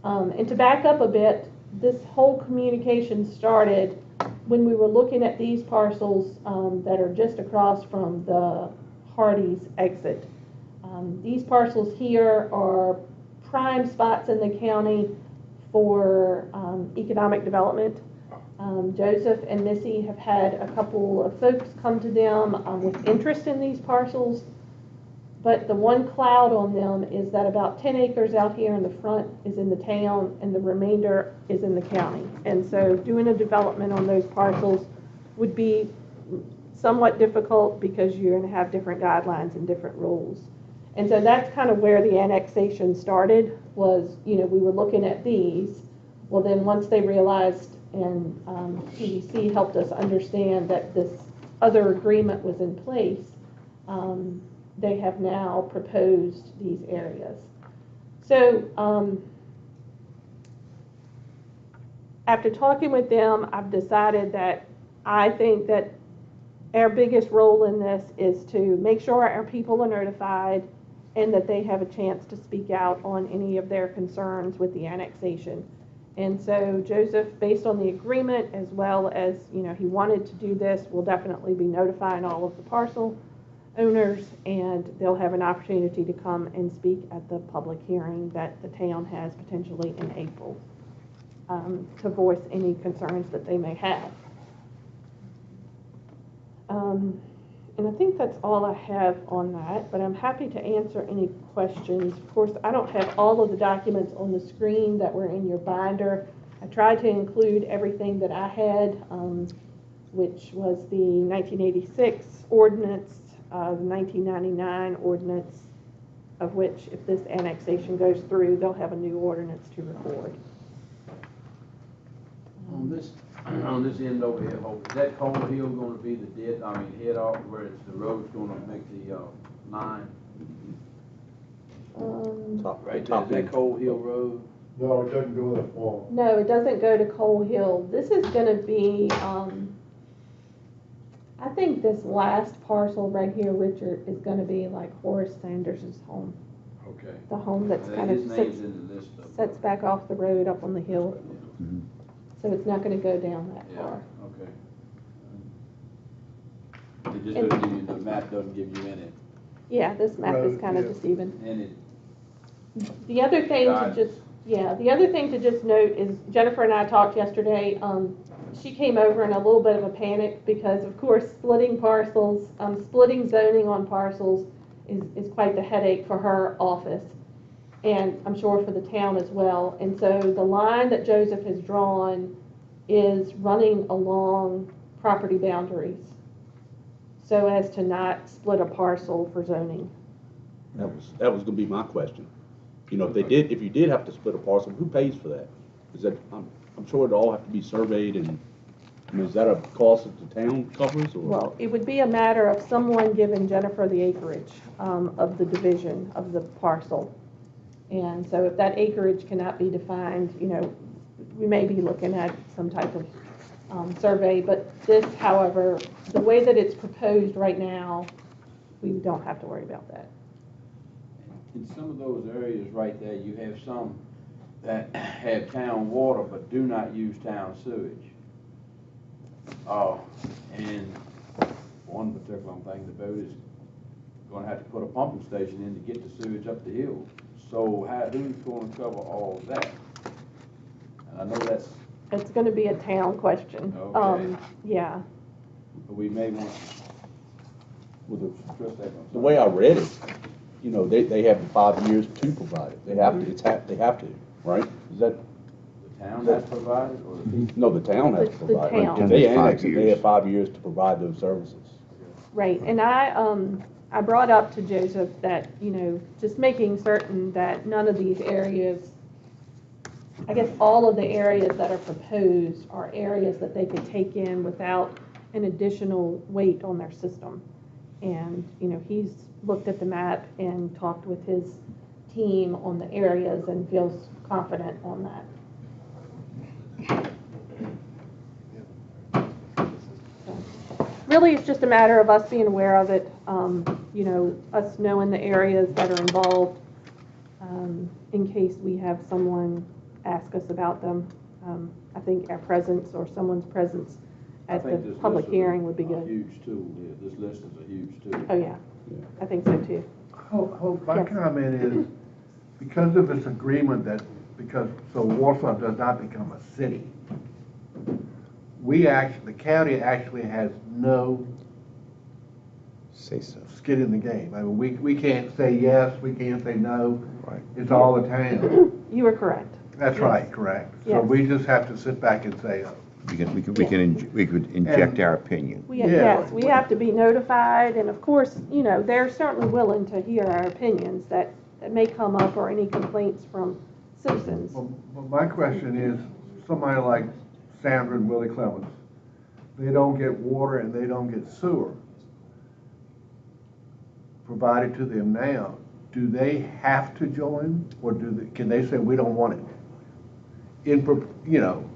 And to back up a bit, this whole communication started when we were looking at these parcels that are just across from the Hardee's exit. These parcels here are prime spots in the county for economic development. Joseph and Missy have had a couple of folks come to them with interest in these parcels, but the one cloud on them is that about 10 acres out here in the front is in the town and the remainder is in the county. And so doing a development on those parcels would be somewhat difficult because you're going to have different guidelines and different rules. And so that's kind of where the annexation started, was, we were looking at these. Well, then once they realized, and PDC helped us understand that this other agreement was in place, they have now proposed these areas. So after talking with them, I've decided that I think that our biggest role in this is to make sure our people are notified and that they have a chance to speak out on any of their concerns with the annexation. And so Joseph, based on the agreement, as well as, he wanted to do this, will definitely be notifying all of the parcel owners, and they'll have an opportunity to come and speak at the public hearing that the town has potentially in April, to voice any concerns that they may have. And I think that's all I have on that, but I'm happy to answer any questions. Of course, I don't have all of the documents on the screen that were in your binder. I tried to include everything that I had, which was the 1986 ordinance, the 1999 ordinance, of which, if this annexation goes through, they'll have a new ordinance to record. On this on this end over here, Hope, is that Coal Hill gonna be the head off where it's, the road's gonna make the, line? Right there, is that Coal Hill Road? No, it doesn't go that far. No, it doesn't go to Coal Hill. This is gonna be, I think this last parcel right here, Richard, is gonna be like Horace Sanders's home. Okay. The home that's kind of His name's in the list of. sets back off the road up on the hill. So it's not gonna go down that Yeah, far. okay. It just doesn't give you, the map doesn't give you any. Yeah, this map is Road, kind of yeah. deceiving. And it, The other thing to just, the other thing to just note is Jennifer and I talked yesterday, she came over in a little bit of a panic because of course splitting parcels, splitting zoning on parcels is quite the headache for her office. And I'm sure for the town as well. And so the line that Joseph has drawn is running along property boundaries so as to not split a parcel for zoning. That was gonna be my question. You know, if you did have to split a parcel, who pays for that? Is that, I'm sure it'd all have to be surveyed and, I mean, is that a cost that the town covers or? Well, it would be a matter of someone giving Jennifer the acreage of the division of the parcel. And so if that acreage cannot be defined, you know, we may be looking at some type of survey. But this, however, the way that it's proposed right now, we don't have to worry about that. in some of those areas right there, you have some that have town water but do not use town sewage. And one particular thing, the boat is gonna have to put a pumping station in to get the sewage up the hill. So who's gonna cover all of that? And I know that's, It's going to be a town question. Okay. Yeah. but we may want, The way I read it, you know, they have 5 years to provide it. They have to, they have to, right? Is that? the town has provided, or the people? No, the town has to The provide it. town. If they 5 annex it, they years. have 5 years to provide those services. Right, and I brought up to Joseph that, you know, just making certain that none of these areas, I guess all of the areas that are proposed are areas that they could take in without an additional weight on their system. And, you know, he's looked at the map and talked with his team on the areas and feels confident on that. Really, it's just a matter of us being aware of it, you know, us knowing the areas that are involved, in case we have someone ask us about them. I think our presence or someone's presence at the public hearing would be good. Huge tool, yeah, this list is a huge tool. Oh, yeah, I think so too. Hope, my Yes. comment is, because of this agreement so Warsaw does not become a city, the county actually has no Say so. skin in the game. I mean, we can't say yes, we can't say no. Right. It's all the town. You are correct. That's Yes. right, correct. So Yes. we just have to sit back and say, We could inject our opinion. Yes, we have to be notified, and of course, you know, they're certainly willing to hear our opinions that may come up or any complaints from citizens. well, my question is, somebody like Sandra and Willie Clements, they don't get water and they don't get sewer provided to them now. Do they have to join, or can they say, we don't want it? You know,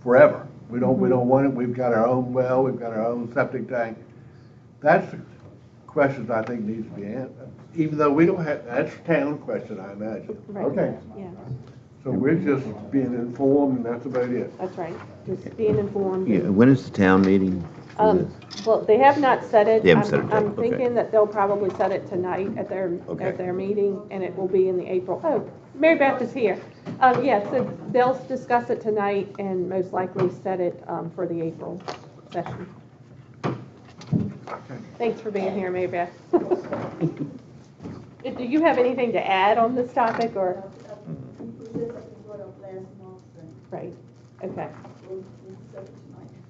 forever. We don't want it, we've got our own well, we've got our own septic tank. That's the questions I think needs to be answered, even though we don't have, that's a town question, I imagine. Right. Okay, Yeah, so we're just being informed, and that's about it. that's right, just being informed. Yeah, when is the town meeting for this? Well, they have not set it. They haven't set it yet, I'm okay. thinking that they'll probably set it tonight at their meeting, and it will be in the April. Oh, Mary Beth is here. Yeah, so they'll discuss it tonight and most likely set it for the April session. Thanks for being here, Mary Beth. Do you have anything to add on this topic, or? Right, okay.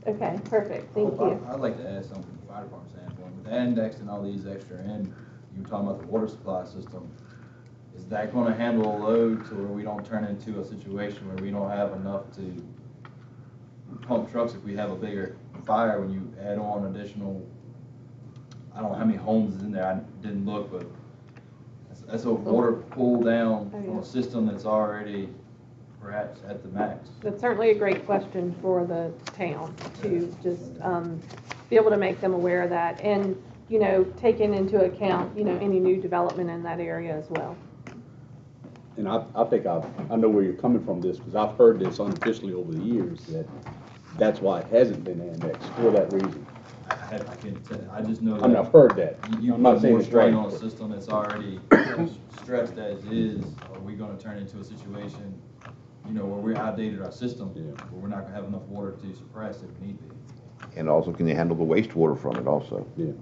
Okay, perfect, thank you. I'd like to add something from the fire department standpoint. With the index and all these extra in, you were talking about the water supply system. Is that going to handle a load to where we don't turn into a situation where we don't have enough to, you know, to provide the service? Or is that going to be enough? My question is, somebody like Sandra and Willie Clements, they don't get water and they don't get sewer provided to them now. Do they have to join, or can they say, we don't want it? In you know, forever? We don't want it, we've got our own well, we've got our own septic tank. That's the question I think needs to be answered, even though we don't have, pump trucks if we have a bigger fire, when you add on additional, I don't know how many homes is in there, I didn't look, but that's a water pull down from a system that's already perhaps at the max. That's certainly a great question for the town to just be able to make them aware of that, and, you know, taking into account, you know, any new development in that area as well. And I think I know where you're coming from this, because I've heard this unofficially over the years, that that's why it hasn't been annexed, for that reason. I can't tell, I just know I mean, that I've heard that. you I'm not put saying more it's strain right, on a but- system that's already stressed as is. Are we gonna turn into a situation, you know, where we're outdated our system, where we're not gonna have enough water to suppress if need be? And also, can you handle the wastewater from it also? Yeah.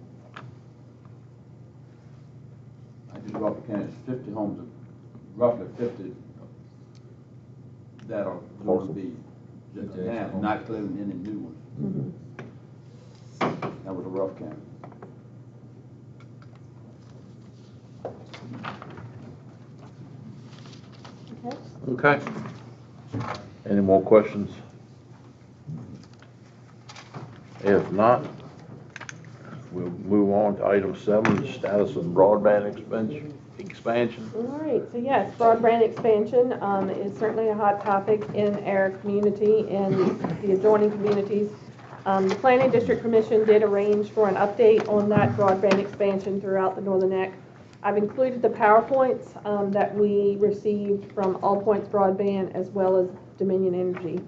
I just roughly counted 50 homes, roughly 50 that are going to be now, not including any new ones. That was a rough count. Okay. Okay. Any more questions? If not, we'll move on to item 7, the status of broadband expansion. All right, so yes, broadband expansion is certainly a hot topic in our community and the adjoining communities. The Planning District Commission did arrange for an update on that broadband expansion throughout the Northern Neck. I've included the PowerPoints that we received from All Points Broadband as well as Dominion Energy.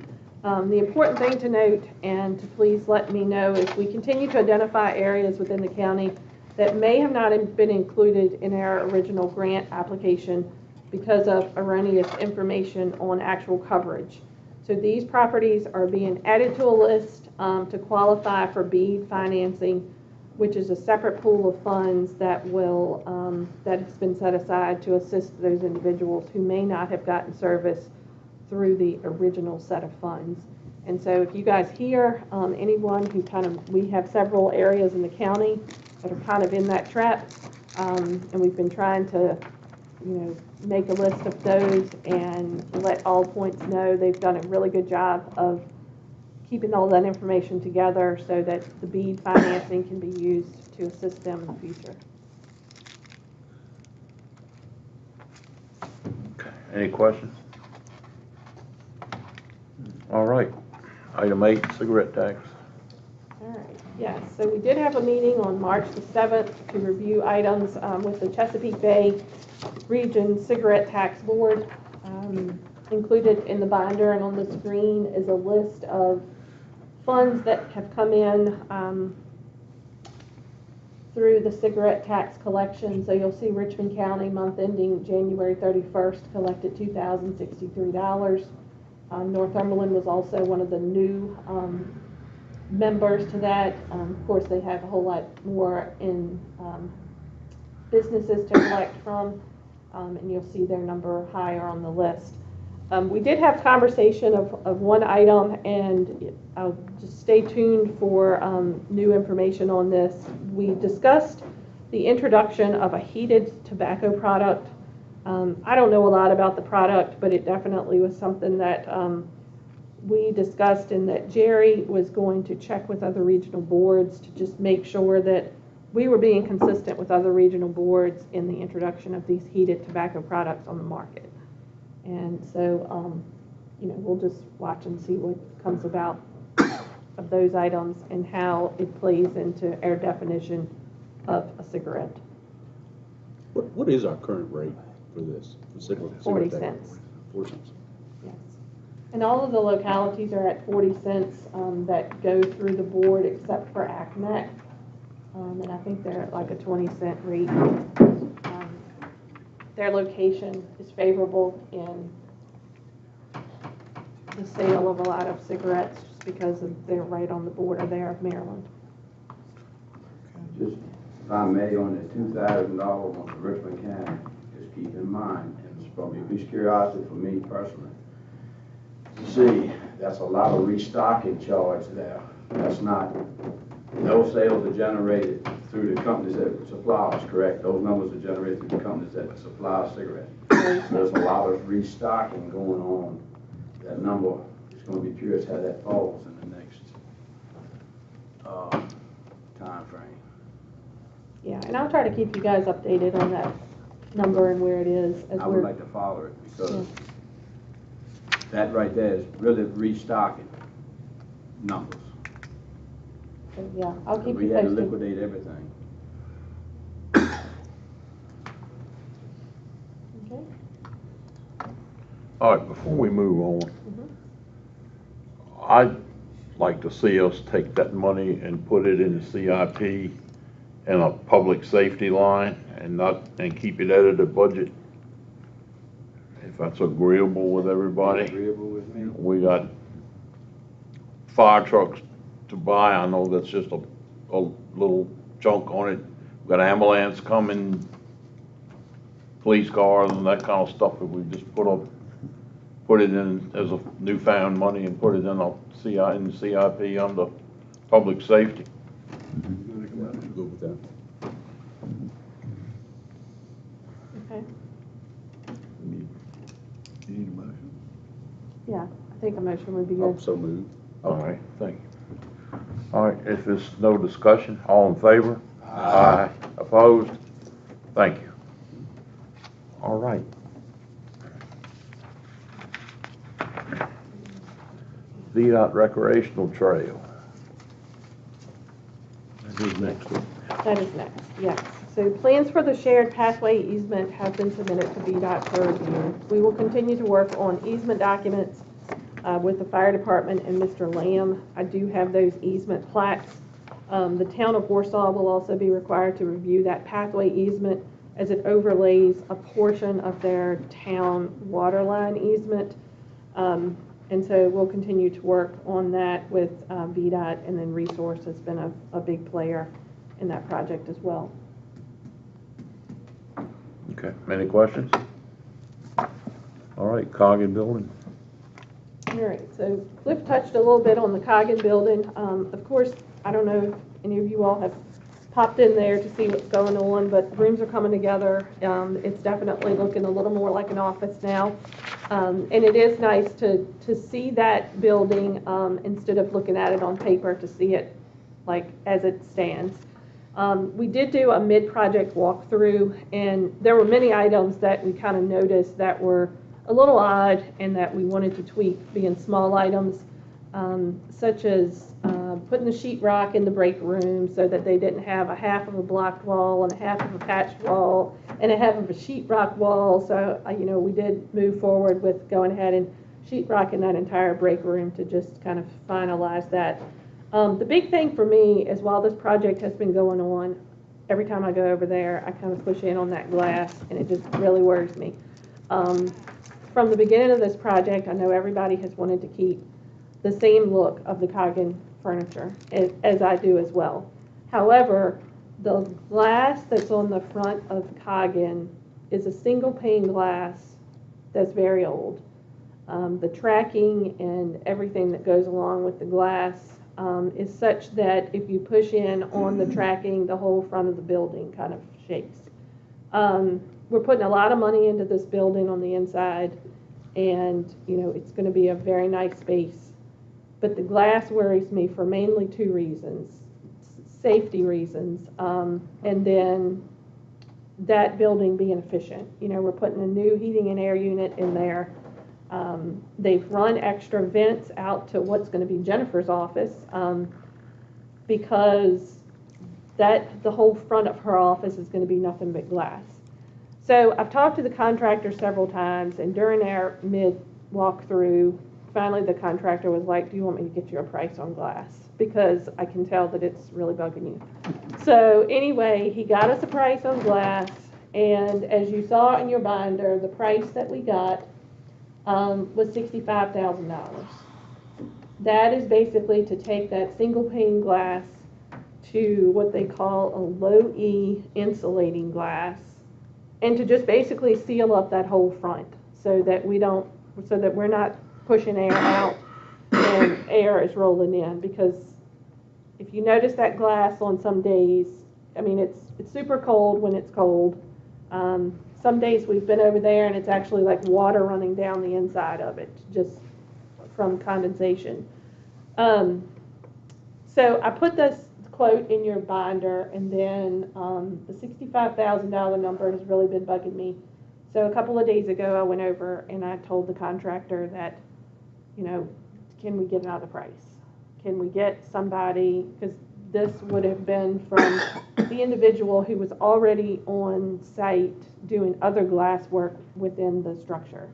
The important thing to note, and to please let me know, is we continue to identify areas within the county that may have not been included in our original grant application because of erroneous information on actual coverage. So these properties are being added to a list to qualify for BEAD financing, which is a separate pool of funds that will that has been set aside to assist those individuals who may not have gotten service through the original set of funds. And so if you guys hear anyone who we have several areas in the county that are kind of in that trap, and we've been trying to, you know, make a list of those and let All Points know. They've done a really good job of keeping all that information together so that the BEAD financing can be used to assist them in the future. Okay. Any questions? All right. Item 8, cigarette tax. All right, yes, so we did have a meeting on March the 7th to review items with the Chesapeake Bay Region Cigarette Tax Board. Included in the binder and on the screen is a list of funds that have come in through the cigarette tax collection. So you'll see Richmond County, month ending January 31st, collected $2,063. Northumberland was also one of the new members to that. Of course, they have a whole lot more in businesses to collect from, and you'll see their number higher on the list. We did have conversation of one item, and I'll just stay tuned for new information on this. We discussed the introduction of a heated tobacco product. I don't know a lot about the product, but it definitely was something that we discussed, and that Jerry was going to check with other regional boards to just make sure that we were being consistent with other regional boards in the introduction of these heated tobacco products on the market. And so, you know, we'll just watch and see what comes about of those items and how it plays into our definition of a cigarette. What is our current rate for this? For cigarette 40 tax? cents. 40 cents. Yes. And all of the localities are at 40 cents that go through the board except for ACMEC. And I think they're at like a 20-cent rate. Their location is favorable in the sale of a lot of cigarettes just because they're right on the border there of Maryland. Just, if I may, on the $2,000 on the Richmond County, just keep in mind, and it's probably a piece of curiosity for me personally, you see, that's a lot of restocking charge there. That's not, those sales are generated through the companies that supply us, correct? Those numbers are generated through the companies that supply us cigarettes. There's a lot of restocking going on. That number is just gonna be curious how that falls in the next, timeframe. Yeah, and I'll try to keep you guys updated on that number and where it is as I we're. would like to follow it, because that right there is really restocking numbers. So, yeah, I'll keep We you had to posted. liquidate everything. Okay. All right, before we move on, Mhm. I'd like to see us take that money and put it in the CIP in a public safety line and keep it out of the budget. If that's agreeable with everybody. Agreeable with me? We got fire trucks to buy. I know that's just a little chunk on it. We got ambulance coming, police cars and that kind of stuff that we just put it in as a newfound money and put it in the CIP under public safety. Good with that. Okay. You need a motion? Yeah, I think a motion would be Oh, good. so moved. All right, thank you. All right, if there's no discussion, all in favor? Aye. Opposed? Thank you. All right. VDOT recreational trail. That is next week. That is next, yes. So plans for the shared pathway easement have been submitted to VDOT for review. We will continue to work on easement documents with the fire department and Mr. Lamb. I do have those easement plats. The town of Warsaw will also be required to review that pathway easement as it overlays a portion of their town water line easement. And so we'll continue to work on that with VDOT, and then Resource has been a big player in that project as well. Okay, any questions? All right, Coggin Building. All right, so Cliff touched a little bit on the Coggin building. Of course, I don't know if any of you all have popped in there to see what's going on, but the rooms are coming together. It's definitely looking a little more like an office now. And it is nice to see that building instead of looking at it on paper, to see it like as it stands. We did do a mid-project walkthrough, and there were many items that we kind of noticed that were a little odd and that we wanted to tweak, being small items, such as putting the sheetrock in the break room so that they didn't have a half of a blocked wall and a half of a patched wall and a half of a sheetrock wall. So, we did move forward with going ahead and sheetrocking that entire break room to just kind of finalize that. The big thing for me is, while this project has been going on, every time I go over there, I kind of push in on that glass, and it just really worries me. From the beginning of this project, I know everybody has wanted to keep the same look of the Coggin furniture, as I do as well. However, the glass that's on the front of Coggin is a single pane glass that's very old. The tracking and everything that goes along with the glass is such that if you push in on the tracking, the whole front of the building kind of shakes. We're putting a lot of money into this building on the inside, and it's going to be a very nice space. But the glass worries me for mainly two reasons: safety reasons, and then that building being efficient. We're putting a new heating and air unit in there. They've run extra vents out to what's going to be Jennifer's office, because the whole front of her office is going to be nothing but glass. So I've talked to the contractor several times, and during our mid walkthrough, finally the contractor was like, "Do you want me to get you a price on glass? Because I can tell that it's really bugging you." So anyway, he got us a price on glass, and as you saw in your binder, the price that we got was $65,000. That is basically to take that single pane glass to what they call a low E insulating glass, and to just basically seal up that whole front so that we're not pushing air out and air is rolling in. Because if you notice that glass on some days, it's super cold when it's cold. Some days we've been over there and it's actually like water running down the inside of it, just from condensation. So I put this quote in your binder, and then the $65,000 number has really been bugging me. So a couple of days ago, I went over and I told the contractor that, you know, can we get another price? Can we get somebody, because this would have been from the individual who was already on site doing other glass work within the structure.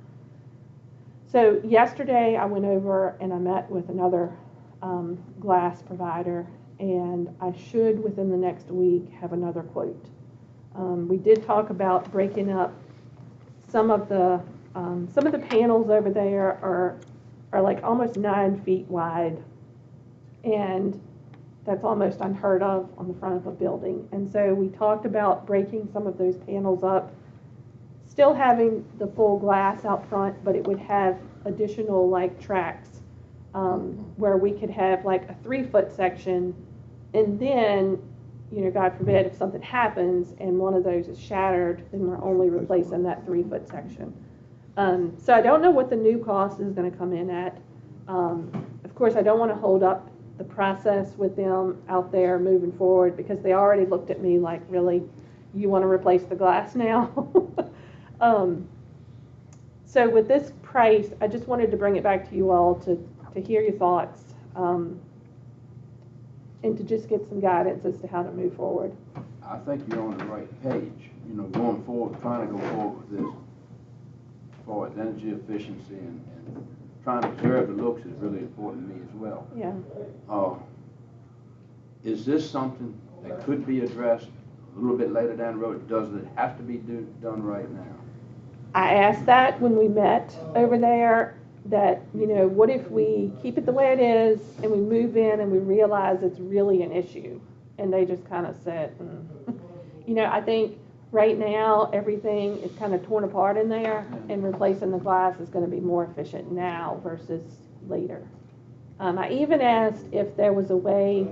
So yesterday I went over and I met with another glass provider, and I should within the next week have another quote. We did talk about breaking up some of the panels over there are like almost 9 feet wide, and that's almost unheard of on the front of a building. And so we talked about breaking some of those panels up, still having the full glass out front, but it would have additional like tracks where we could have like a 3-foot section, and then, you know, God forbid if something happens and one of those is shattered, then we're only replacing that 3-foot section. So I don't know what the new cost is going to come in at. Of course, I don't want to hold up the process with them out there moving forward, because they already looked at me like, really, you want to replace the glass now? So with this price, I just wanted to bring it back to you all to hear your thoughts, and to just get some guidance as to how to move forward. I think you're on the right page, you know, going forward, trying to go forward with this as far as energy efficiency and trying to preserve the looks is really important to me as well. Yeah. Is this something that could be addressed a little bit later down the road? Does it have to be done right now? I asked that when we met over there, that, you know, what if we keep it the way it is and we move in and we realize it's really an issue? And they just kind of said, You know, I think right now everything is kind of torn apart in there, and replacing the glass is going to be more efficient now versus later. I even asked if there was a way,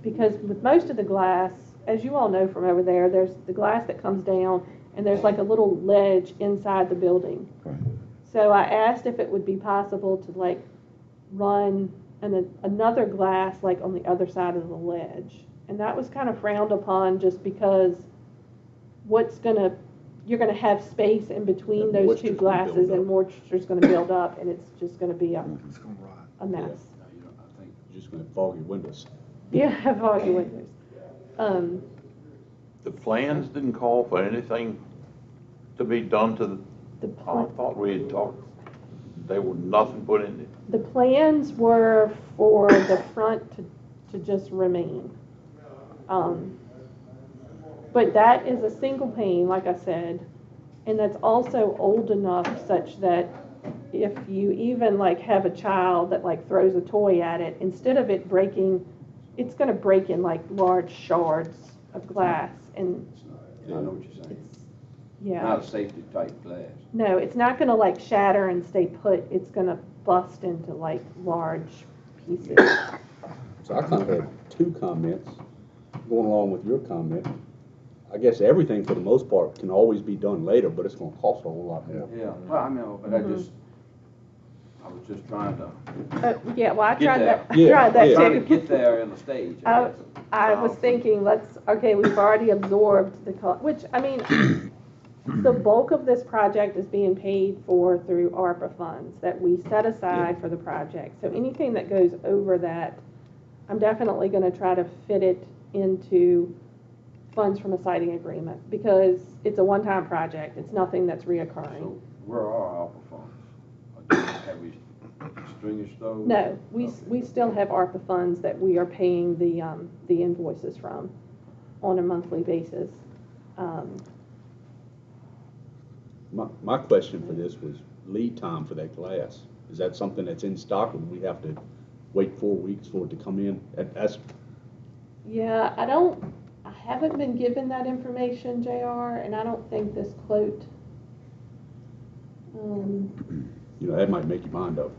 because with most of the glass, as you all know from over there, there's the glass that comes down and there's like a little ledge inside the building. So I asked if it would be possible to like run another glass like on the other side of the ledge. And that was kind of frowned upon, just because you're gonna have space in between those two glasses, and moisture's gonna build up, and it's just gonna be a mess. Yeah, I think you're just gonna fog your windows. Yeah, foggy windows. The plans didn't call for anything to be done to I thought we had talked, there was nothing put in it. The plans were for the front to just remain. But that is a single pane, like I said, and that's also old enough such that if you even like have a child that like throws a toy at it, instead of it breaking, it's going to break in like large shards of glass. And I know what you're saying. Yeah. Not a safety type glass. No, it's not going to like shatter and stay put. It's going to bust into like large pieces. So I kind of had 2 comments going along with your comment. I guess everything for the most part can always be done later, but it's going to cost a whole lot more. Yeah, well, I know, but I was just trying to. Yeah, well, I Get tried there. that. Tried that too. Trying to get there in the stage. I was thinking, we've already absorbed the cost, which, I mean, the bulk of this project is being paid for through ARPA funds that we set aside for the project. So anything that goes over that, I'm definitely going to try to fit it into funds from a siting agreement, because it's a one-time project. It's nothing that's reoccurring. So where are ARPA funds? Have we extinguished those? No, we still have ARPA funds that we are paying the invoices from on a monthly basis. My question for this was lead time for that glass. Is that something that's in stock, or do we have to wait 4 weeks for it to come in? Yeah, I haven't been given that information, JR, and I don't think this quote. You know, that might make your mind up.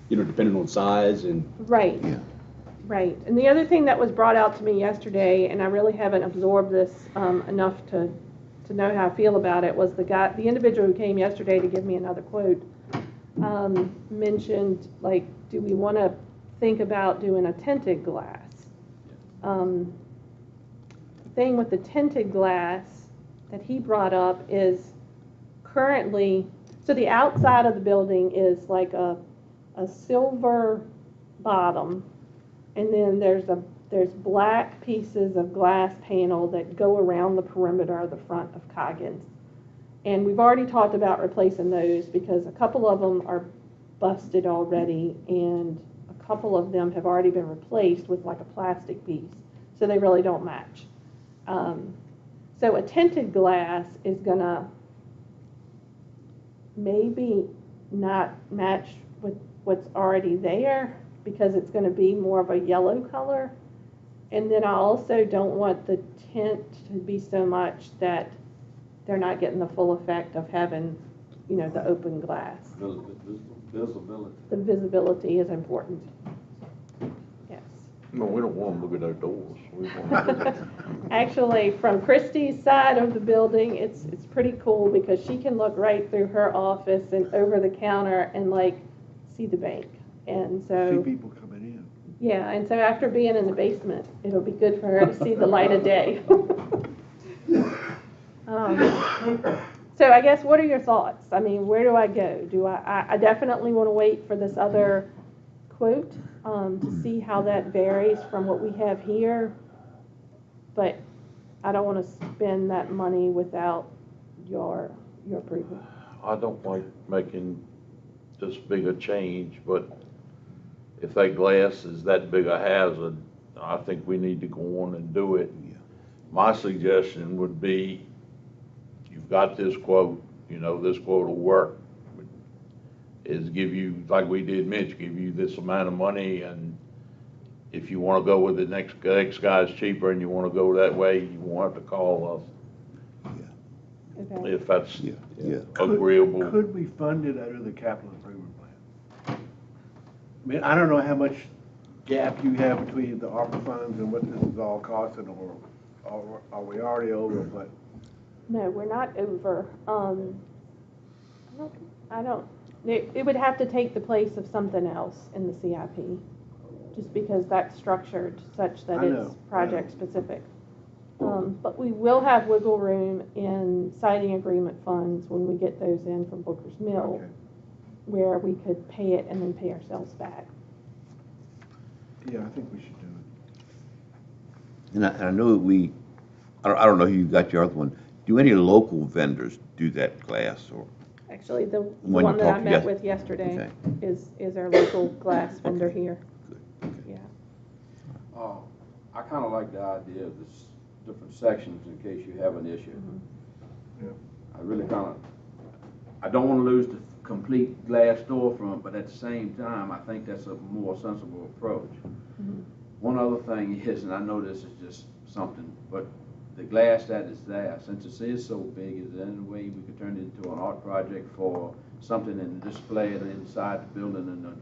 You know, depending on size and. Right. Yeah. Right. And the other thing that was brought out to me yesterday, and I really haven't absorbed this enough to know how I feel about it, was the individual who came yesterday to give me another quote mentioned, like, do we want to think about doing a tinted glass? Thing with the tinted glass that he brought up is currently, so the outside of the building is like a silver bottom, and then there's black pieces of glass panel that go around the perimeter of the front of Coggins. And we've already talked about replacing those because a couple of them are busted already, and a couple of them have already been replaced with like a plastic piece, so they really don't match. So a tinted glass is gonna maybe not match with what's already there because it's gonna be more of a yellow color. And then I also don't want the tint to be so much that they're not getting the full effect of having, you know, the open glass. Visibility. The visibility is important. Yes. No, we don't want them looking at our doors. We want them Actually, from Christie's side of the building, it's pretty cool because she can look right through her office and over the counter and like see the bank. And so See people coming in. yeah, and so after being in the basement, it'll be good for her to see the light of day. So I guess, what are your thoughts? I mean, where do I go? Do I definitely want to wait for this other quote to see how that varies from what we have here, but I don't want to spend that money without your approval. I don't like making this big a change, but if that glass is that big a hazard, I think we need to go on and do it. My suggestion would be, you've got this quote, you know, this quote will work, is give you, like we did Mitch, give you this amount of money, and if you want to go with the next guy's cheaper and you want to go that way, you won't have to call us. Okay. If that's Yeah. agreeable. Could we fund it under the capital improvement plan? I mean, I don't know how much gap you have between the ARPA funds and what this is all costing, or are we already over, but No, we're not over. It would have to take the place of something else in the CIP, just because that's structured such that I it's know. project specific. But we will have wiggle room in siting agreement funds when we get those in from Booker's Mill, Okay. where we could pay it and then pay ourselves back. yeah, I think we should do it. And I know I don't know who you got your other one. Do any local vendors do that glass, or? Actually, the When you one that I talked met yes- with yesterday Okay. is our local glass vendor here. Yeah. I kind of like the idea of this different sections in case you have an issue. Yeah. I really I don't want to lose the complete glass storefront, but at the same time, I think that's a more sensible approach. One other thing is, and I know this is just something, but the glass that is there, since it is so big, is there any way we could turn it into an art project for something and display it inside the building in a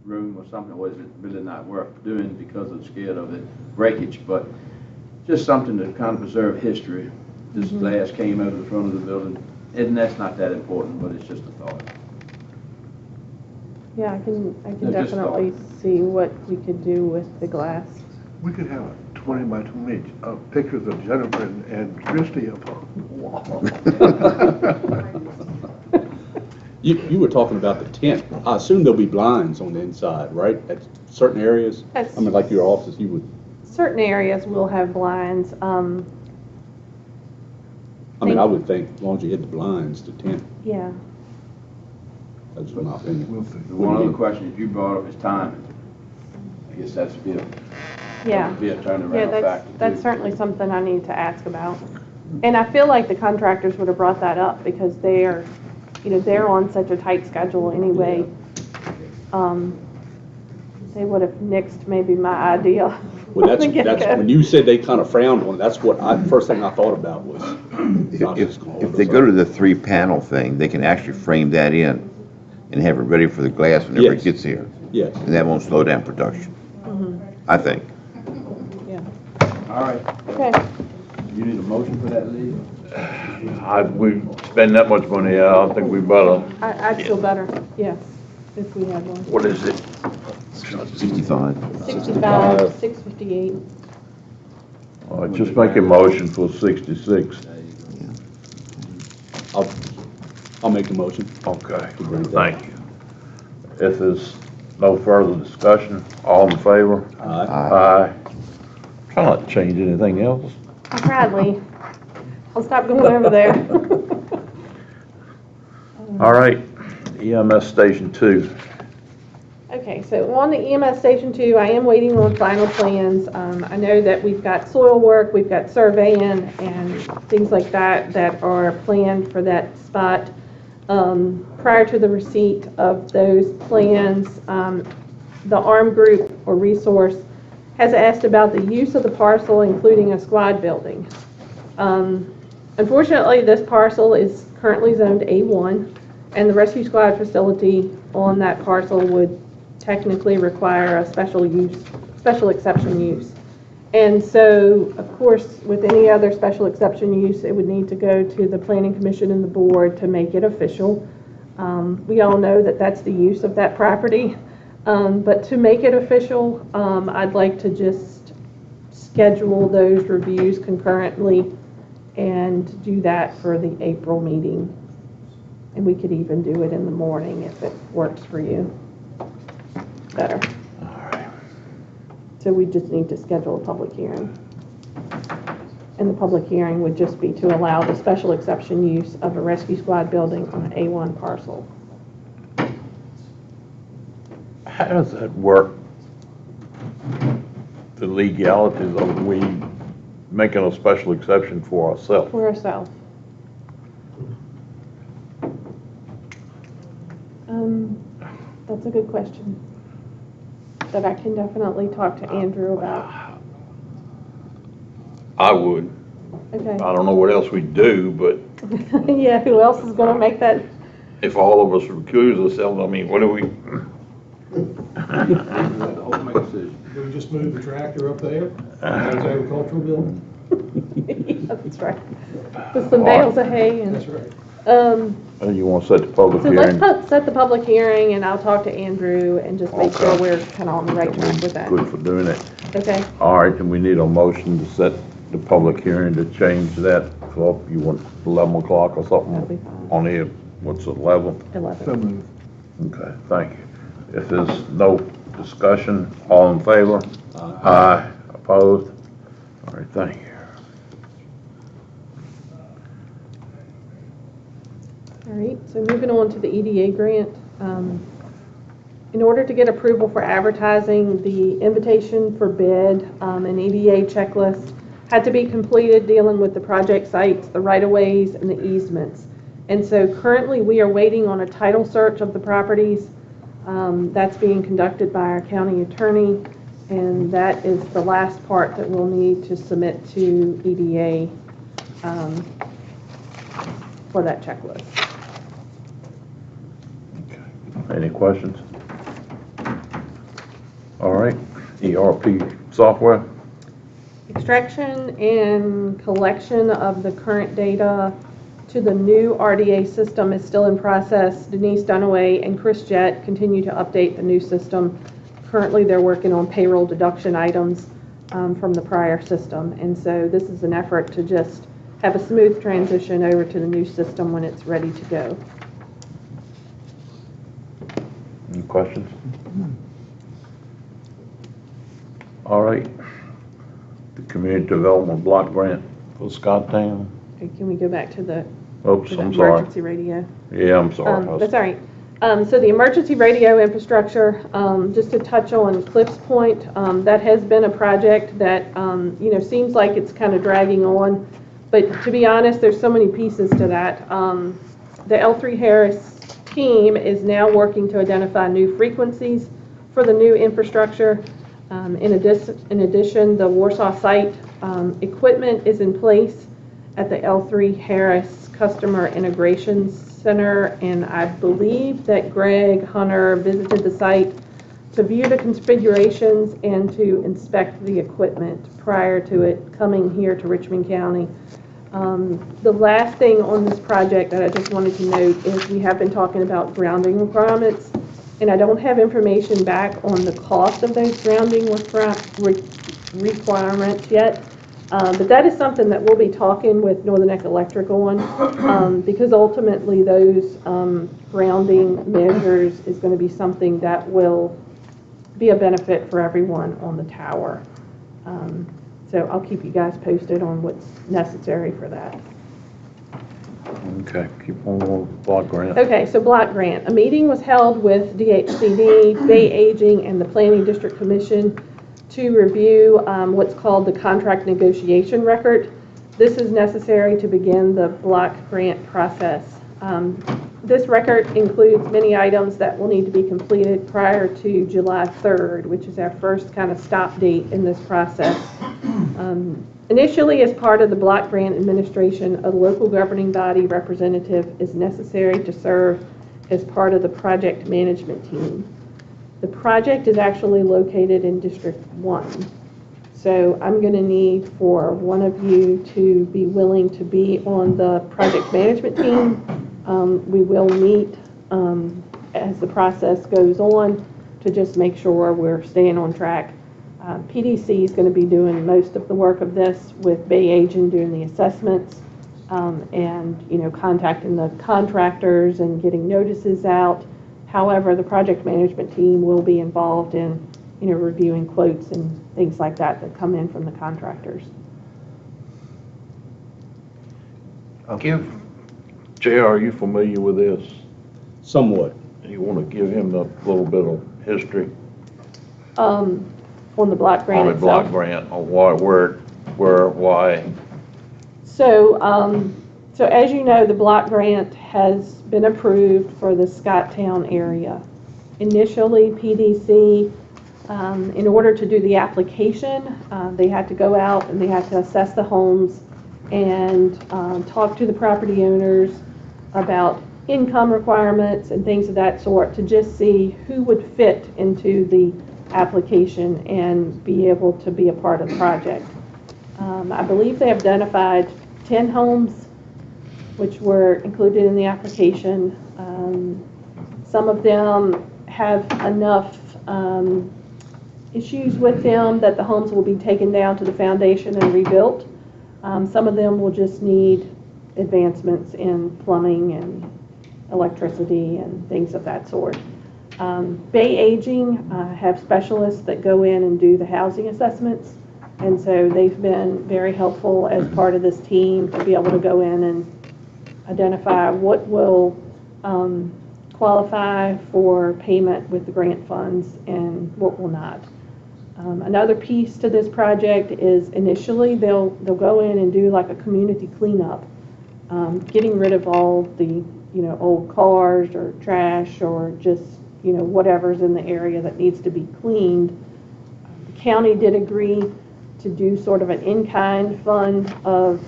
room or something, or is it really not worth doing because I'm scared of it breakage? But just something to kind of preserve history. This glass came out of the front of the building, and that's not that important, but it's just a thought. Yeah, I can No, just definitely see what we could do with the glass. We could have 20 by 20 pictures of Jennifer and Christie up on the wall. You were talking about the tent. I assume there'll be blinds on the inside, right? At certain areas? Yes. I mean, like your office, you would, Certain areas will have blinds. I would think, as long as you hit the blinds, the tent, Yeah. that's my opinion. We'll see. One other question that you brought up is timing. I guess that's be a Yeah. turnaround factor. That's too. certainly something I need to ask about. And I feel like the contractors would have brought that up because they're on such a tight schedule anyway. They would have nixed maybe my idea. Well, from the that's, get-go. when you said they kind of frowned on it, that's what first thing I thought about was. If they go to the 3-panel thing, they can actually frame that in and have it ready for the glass whenever it Yes. gets here. Yes. And that won't slow down production, I think. Yeah. All right. Okay. You need a motion for that, Lee? we spend that much money, I think we better, I'd feel better, yes, if we had one. what is it? 65. 65, 658. Just make a motion for 66. I'll make the motion. Okay, thank you. If there's no further discussion, all in favor? Aye. Aye. Try not to change anything else. Bradley, I'll stop going over there. All right, EMS Station 2. Okay, so on the EMS Station 2, I am waiting on final plans. I know that we've got soil work, we've got surveying and things like that that are planned for that spot. Prior to the receipt of those plans, the ARM group or resource has asked about the use of the parcel, including a squad building. Unfortunately, this parcel is currently zoned A1, and the rescue squad facility on that parcel would technically require a special exception use. And so, of course, with any other special exception use, it would need to go to the Planning Commission and the board to make it official. We all know that that's the use of that property, but to make it official, I'd like to just schedule those reviews concurrently and do that for the April meeting. And we could even do it in the morning if it works for you better. So we just need to schedule a public hearing. And the public hearing would just be to allow the special exception use of a rescue squad building on an A1 parcel. How does that work? The legalities of we making a special exception for ourselves? For ourselves. That's a good question that I can definitely talk to Andrew about. I would. Okay. I don't know what else we do, but Yeah, who else is going to make that? if all of us recuse ourselves, I mean, what do we? Do we just move the tractor up there? That's agricultural building? Yeah, that's right. With some bales of hay and. That's right. You want to set the public So hearing? let's set the public hearing and I'll talk to Andrew and just make sure we're kind of on the right track with that. Good for doing it. Okay. All right, and we need a motion to set the public hearing to change that for, you want 11 o'clock or something? That'll be fine. On the, what's it, 11? 11. So moved. Okay, thank you. If there's no discussion, all in favor? Aye. Opposed? All right, thank you. All right, so moving on to the EDA grant. In order to get approval for advertising, the invitation for bid and EDA checklist had to be completed dealing with the project sites, the right-of-ways, and the easements. And so currently we are waiting on a title search of the properties. That's being conducted by our county attorney, and that is the last part that we'll need to submit to EDA for that checklist. Any questions? All right, ERP software? Extraction and collection of the current data to the new RDA system is still in process. Denise Dunaway and Chris Jett continue to update the new system. Currently, they're working on payroll deduction items from the prior system. And so this is an effort to just have a smooth transition over to the new system when it's ready to go. Any questions? All right. The community development block grant for Scotttown. Okay, can we go back to the Oops, I'm sorry. emergency radio? Yeah, I'm sorry. That's all right. So the emergency radio infrastructure, just to touch on Cliff's point, that has been a project that, seems like it's kind of dragging on. But to be honest, there's so many pieces to that. The L3 Harris team is now working to identify new frequencies for the new infrastructure. In addition, the Warsaw site equipment is in place at the L3 Harris Customer Integration Center, and I believe that Greg Hunter visited the site to view the configurations and to inspect the equipment prior to it coming here to Richmond County. The last thing on this project that I just wanted to note is we have been talking about grounding requirements, and I don't have information back on the cost of those grounding requirements yet. But that is something that we'll be talking with Northern Neck Electric on, because ultimately those grounding measures is going to be something that will be a benefit for everyone on the tower. So I'll keep you guys posted on what's necessary for that. Okay, keep on with block grant. Okay, so block grant. A meeting was held with DHCD, Bay Aging, and the Planning District Commission to review what's called the contract negotiation record. This is necessary to begin the block grant process. This record includes many items that will need to be completed prior to July 3rd, which is our first kind of stop date in this process. Initially, as part of the block grant administration, a local governing body representative is necessary to serve as part of the project management team. The project is actually located in District 1. So I'm going to need for one of you to be willing to be on the project management team. We will meet as the process goes on to just make sure we're staying on track. PDC is going to be doing most of the work of this, with Bay Agent doing the assessments and, you know, contacting the contractors and getting notices out. However, the project management team will be involved in, you know, reviewing quotes and things like that that come in from the contractors. JR, are you familiar with this? Somewhat. You want to give him a little bit of history? On the block grant On the itself. block grant, on why, where, why? So, so as you know, the block grant has been approved for the Scotttown area. Initially, PDC, in order to do the application, they had to go out and they had to assess the homes and talk to the property owners about income requirements and things of that sort to just see who would fit into the application and be able to be a part of the project. I believe they have identified 10 homes which were included in the application. Some of them have enough issues with them that the homes will be taken down to the foundation and rebuilt. Some of them will just need advancements in plumbing and electricity and things of that sort. Bay Aging have specialists that go in and do the housing assessments, and so they've been very helpful as part of this team to be able to go in and identify what will qualify for payment with the grant funds and what will not. Another piece to this project is initially they'll go in and do like a community cleanup, getting rid of all the old cars or trash or just whatever's in the area that needs to be cleaned. The county did agree to do sort of an in-kind fund of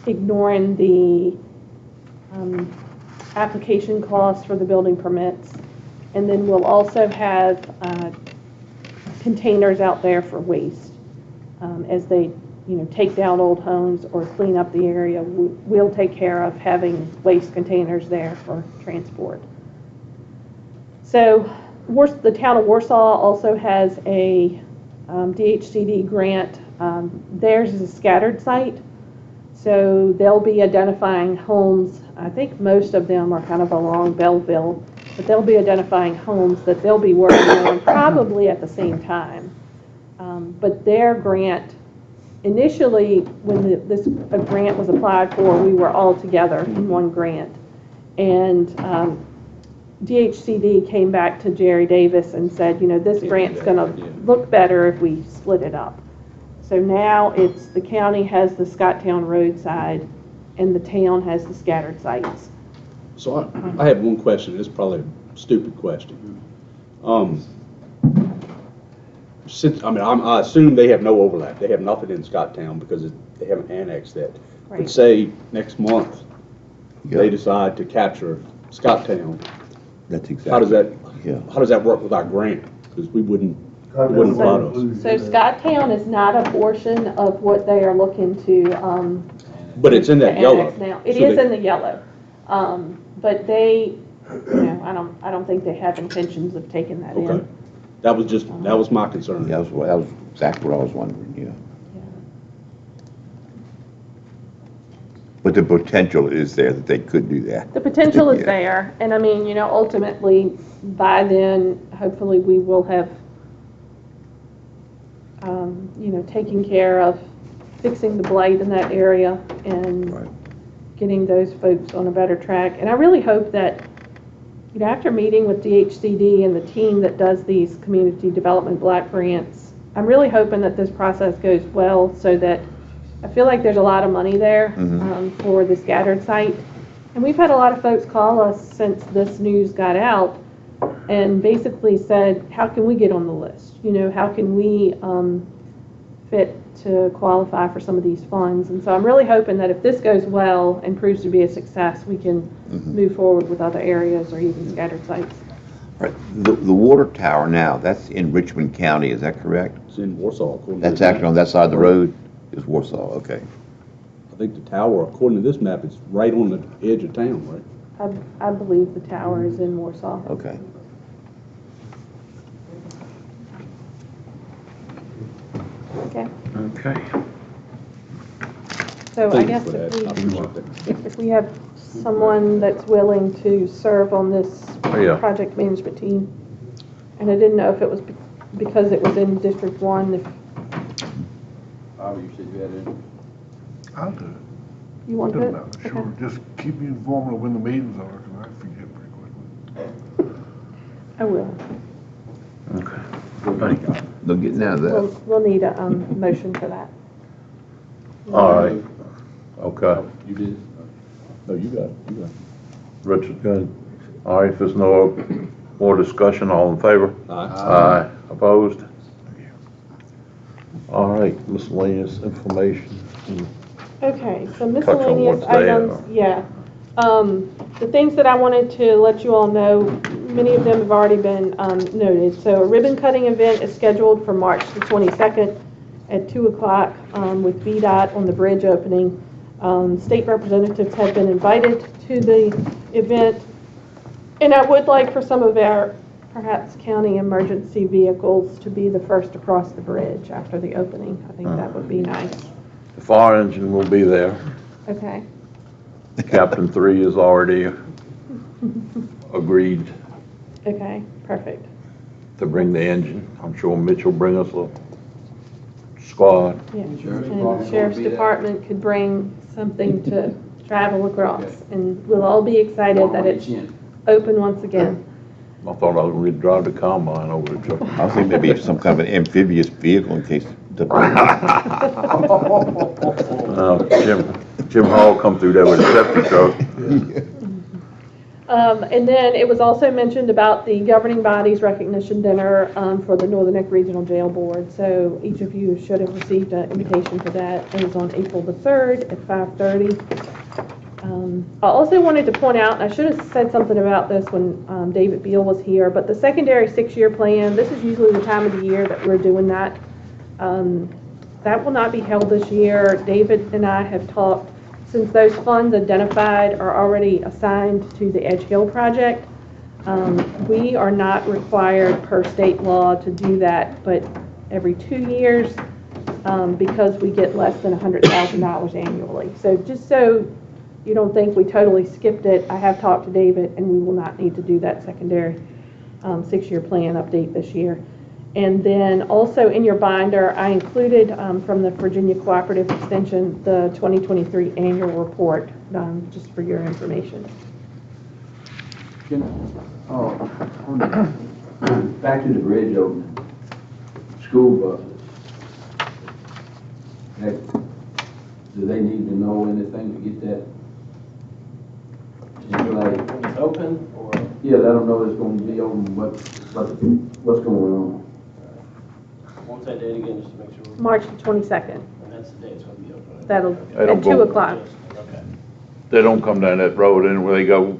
ignoring the application costs for the building permits, and then we'll also have containers out there for waste. As they take down old homes or clean up the area, we'll take care of having waste containers there for transport. So the town of Warsaw also has a DHCD grant. Theirs is a scattered site, so they'll be identifying homes. I think most of them are kind of along Belleville, but they'll be identifying homes that they'll be working on probably at the same time. But their grant, initially when this grant was applied for, we were all together in one grant. And DHCD came back to Jerry Davis and said, this grant's going to look better if we split it up. So now it's the county has the Scotttown roadside and the town has the scattered sites. So I have one question. It's probably a stupid question. I assume they have no overlap. They have nothing in Scotttown because they haven't annexed that. Right. But say next month they decide to capture Scotttown. That's exactly. How does that work with our grant? Because it wouldn't apply to us. So Scotttown is not a portion of what they are looking to But it's in that to yellow. annex now. It So is they- in the yellow. But they, you know, I don't think they have intentions of taking that Okay. in. That was my concern. Yeah, that was exactly what I was wondering, yeah. But the potential is there that they could do that. The potential is Yeah. there, and I mean, you know, ultimately, by then, hopefully, we will have, you know, taken care of fixing the blight in that area and getting those folks on a better track. And I really hope that, you know, after meeting with DHCD and the team that does these community development block grants, I'm really hoping that this process goes well so that I feel like there's a lot of money there for the scattered site. And we've had a lot of folks call us since this news got out and basically said, how can we get on the list? You know, how can we fit to qualify for some of these funds? And so I'm really hoping that if this goes well and proves to be a success, we can move forward with other areas or even scattered sites. Right. The water tower now, that's in Richmond County, is that correct? It's in Warsaw. according to That's this actually map. on that side of the road, is Warsaw, okay. I think the tower, according to this map, is right on the edge of town, right? I believe the tower is in Warsaw. Okay. Okay. Okay. So I Thank you guess for that. I appreciate that. if we have someone that's willing to serve on this Yeah. project management team, and I didn't know if it was because it was in District 1, if Bobby, you said you had it. I'll do it. you want Doesn't it. matter, Okay. sure, just keep me informed of when the meetings are, because I forget pretty quickly. I will. Okay. No getting out of that. We'll need a motion for that. All right. Okay. You did? No, you got it, you got it. Richard, good. All right, if there's no more discussion, all in favor? Aye. Aye. Opposed? All right, miscellaneous information. Okay, so on miscellaneous what's there. items, yeah. The things that I wanted to let you all know, many of them have already been noted. So a ribbon cutting event is scheduled for March the 22nd at 2 o'clock with VDOT on the bridge opening. State representatives have been invited to the event. And I would like for some of our, perhaps, county emergency vehicles to be the first to cross the bridge after the opening. I think that would be nice. The fire engine will be there. Okay. Captain 3 is already agreed Okay, perfect. to bring the engine. I'm sure Mitch will bring us a squad. Yeah, Sheriff's and the Department sheriff's will be there. department could bring something to travel across, and we'll all be excited that it's open once again. I thought I was going to drive the combine over the truck. I was thinking maybe some kind of an amphibious vehicle in case the. Jim Hall come through there with a septic truck. And then it was also mentioned about the governing body's recognition dinner for the Northern Neck Regional Jail Board. So each of you should have received an invitation for that. It was on April the 3rd at 5:30. I also wanted to point out, and I should have said something about this when David Beal was here, but the secondary 6-year plan, this is usually the time of the year that we're doing that. That will not be held this year. David and I have talked, since those funds identified are already assigned to the Edge Hill project, we are not required per state law to do that, but every 2 years, because we get less than $100,000 annually. So just so you don't think we totally skipped it, I have talked to David, and we will not need to do that secondary 6-year plan update this year. And then also in your binder, I included from the Virginia Cooperative Extension, the 2023 annual report, just for your information. Back to the bridge opening, school buses. Do they need to know anything to get that? Like, When it's open, or? yeah, let them know it's going to be open, what's going on. What's that date again, just to make sure? March the 22nd. And that's the day it's going to be open. That'll, They don't at 2 go- o'clock. Okay. They don't come down that road anyway. They go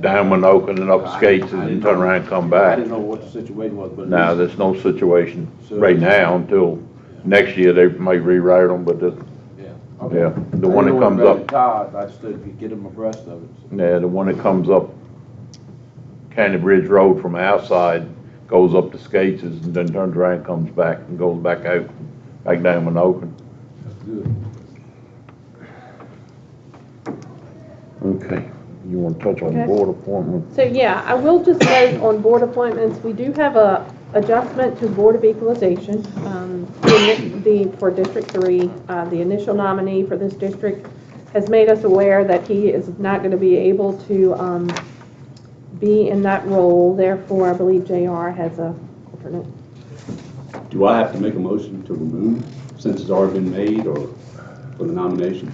down Winoka and up Skates and then turn around and come I back. didn't know what the situation was, but. Now, there's no situation right now until next year. They may rewrite them, but Yeah. Yeah, the one that comes up, Todd, I stood, get him abreast of it. yeah, the one that comes up Candy Bridge Road from outside, goes up to Skates and then turns around, comes back and goes back out, back down Minokan. That's good. Okay, you want to touch on the Okay. board appointment? So, yeah, I will just note on board appointments, we do have a adjustment to Board of Equalization. For District 3, the initial nominee for this district has made us aware that he is not going to be able to be in that role. Therefore, I believe JR has a alternate. Do I have to make a motion to remove since it's already been made, or for the nomination?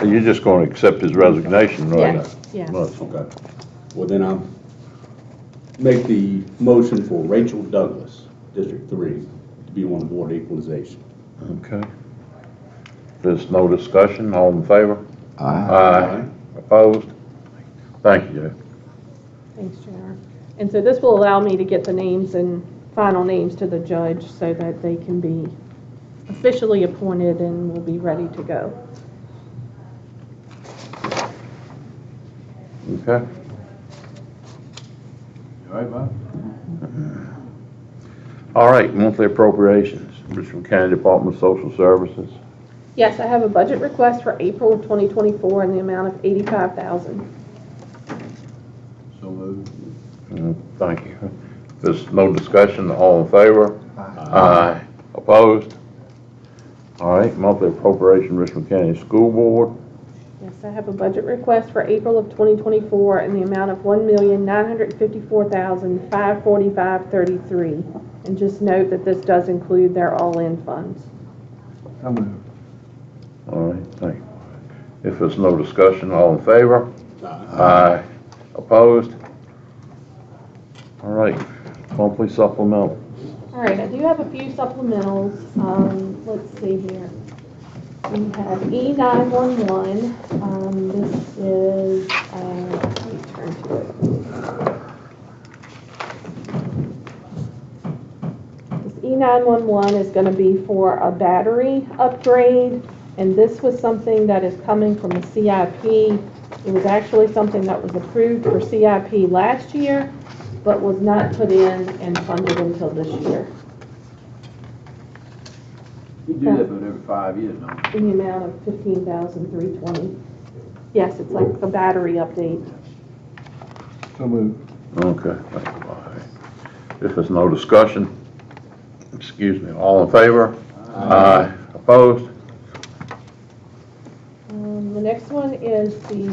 You're just going to accept his resignation, right? Yes, yes. Okay. Well, then I'll make the motion for Rachel Douglas, District 3, to be on the Board of Equalization. Okay. There's no discussion, all in favor? Aye. Opposed? Thank you, Joe. Thanks, JR. And so this will allow me to get the names and final names to the judge so that they can be officially appointed and will be ready to go. Okay. You all right, Bob? All right, monthly appropriations, Richmond County Department of Social Services. Yes, I have a budget request for April of 2024 in the amount of $85,000. So moved. Thank you. There's no discussion, all in favor? Aye. Opposed? All right, monthly appropriation, Richmond County School Board. Yes, I have a budget request for April of 2024 in the amount of $1,954,545.33. And just note that this does include their all-in funds. So moved. All right, thank you. If there's no discussion, all in favor? Aye. Opposed? All right, monthly supplemental. All right, I do have a few supplementals. Let's see here. We have E911. This is, let me turn to it. This E911 is going to be for a battery upgrade, and this was something that is coming from the CIP. It was actually something that was approved for CIP last year, but was not put in and funded until this year. You do that about every 5 years, don't you? In the amount of $15,320. Yes, it's like a battery update. So moved. Okay, thank you. All right. If there's no discussion, excuse me, all in favor? Aye. Opposed? The next one is the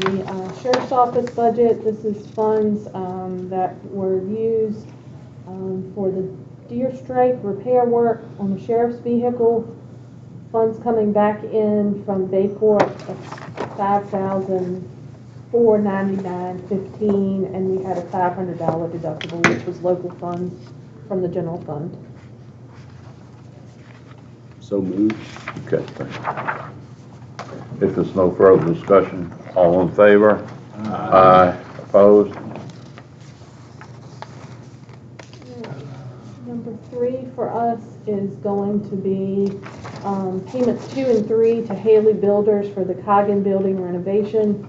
Sheriff's Office budget. This is funds that were used for the deer strike repair work on the sheriff's vehicle. Funds coming back in from Bayport of $5,499.15, and we had a $500 deductible, which was local funds from the general fund. So moved. Okay, thank you. If there's no further discussion, all in favor? Aye. Opposed? Number 3 for us is going to be payments 2 and 3 to Haley Builders for the Coggin Building renovation.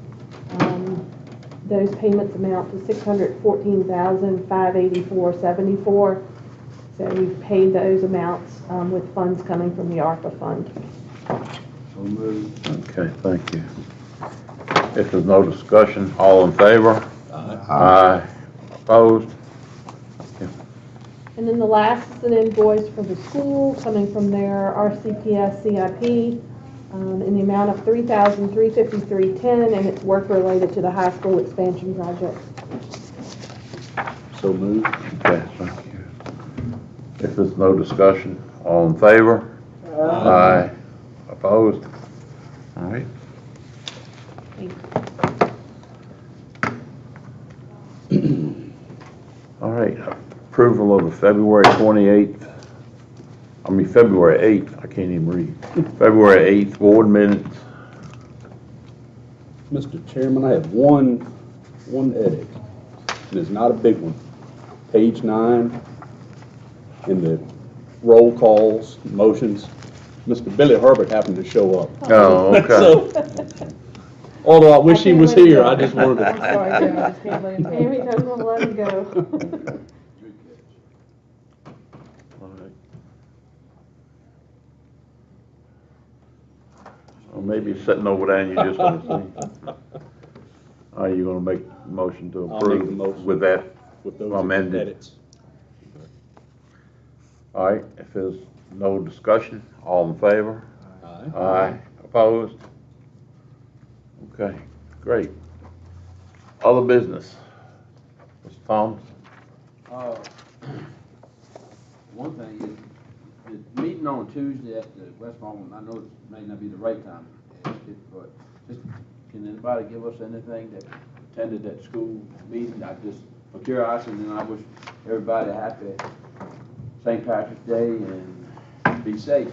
Those payments amount to $614,584.74. So we've paid those amounts with funds coming from the ARPA fund. So moved. Okay, thank you. If there's no discussion, all in favor? Aye. Opposed? And then the last is an invoice for the school coming from their RCPS CIP in the amount of $3,353.10, and it's work related to the high school expansion project. So moved. Okay, thank you. If there's no discussion, all in favor? Aye. Opposed? All right. Thank you. All right, approval of the February 8th, I can't even read. February 8th board minutes. Mr. Chairman, I have one edit, and it's not a big one. Page 9, in the roll calls, motions, Mr. Billy Herbert happened to show up. Oh, okay. So, although I wish he was here, I just wanted I'm to. sorry, Jim, I just can't let him, Amy doesn't want to let him go. Or maybe sitting over there and you just want to see. Are you gonna make a motion to I'll make the approve motion with that with those amended? edits. All right, if there's no discussion, all in favor? Aye. Aye. Opposed? Okay, great. Other business? Mr. Thomas? One thing is, the meeting on Tuesday at the Westmont, I know it may not be the right time to ask it, but just, can anybody give us anything that attended that school meeting? I just, for curiosity, and I wish everybody happy St. Patrick's Day and be safe.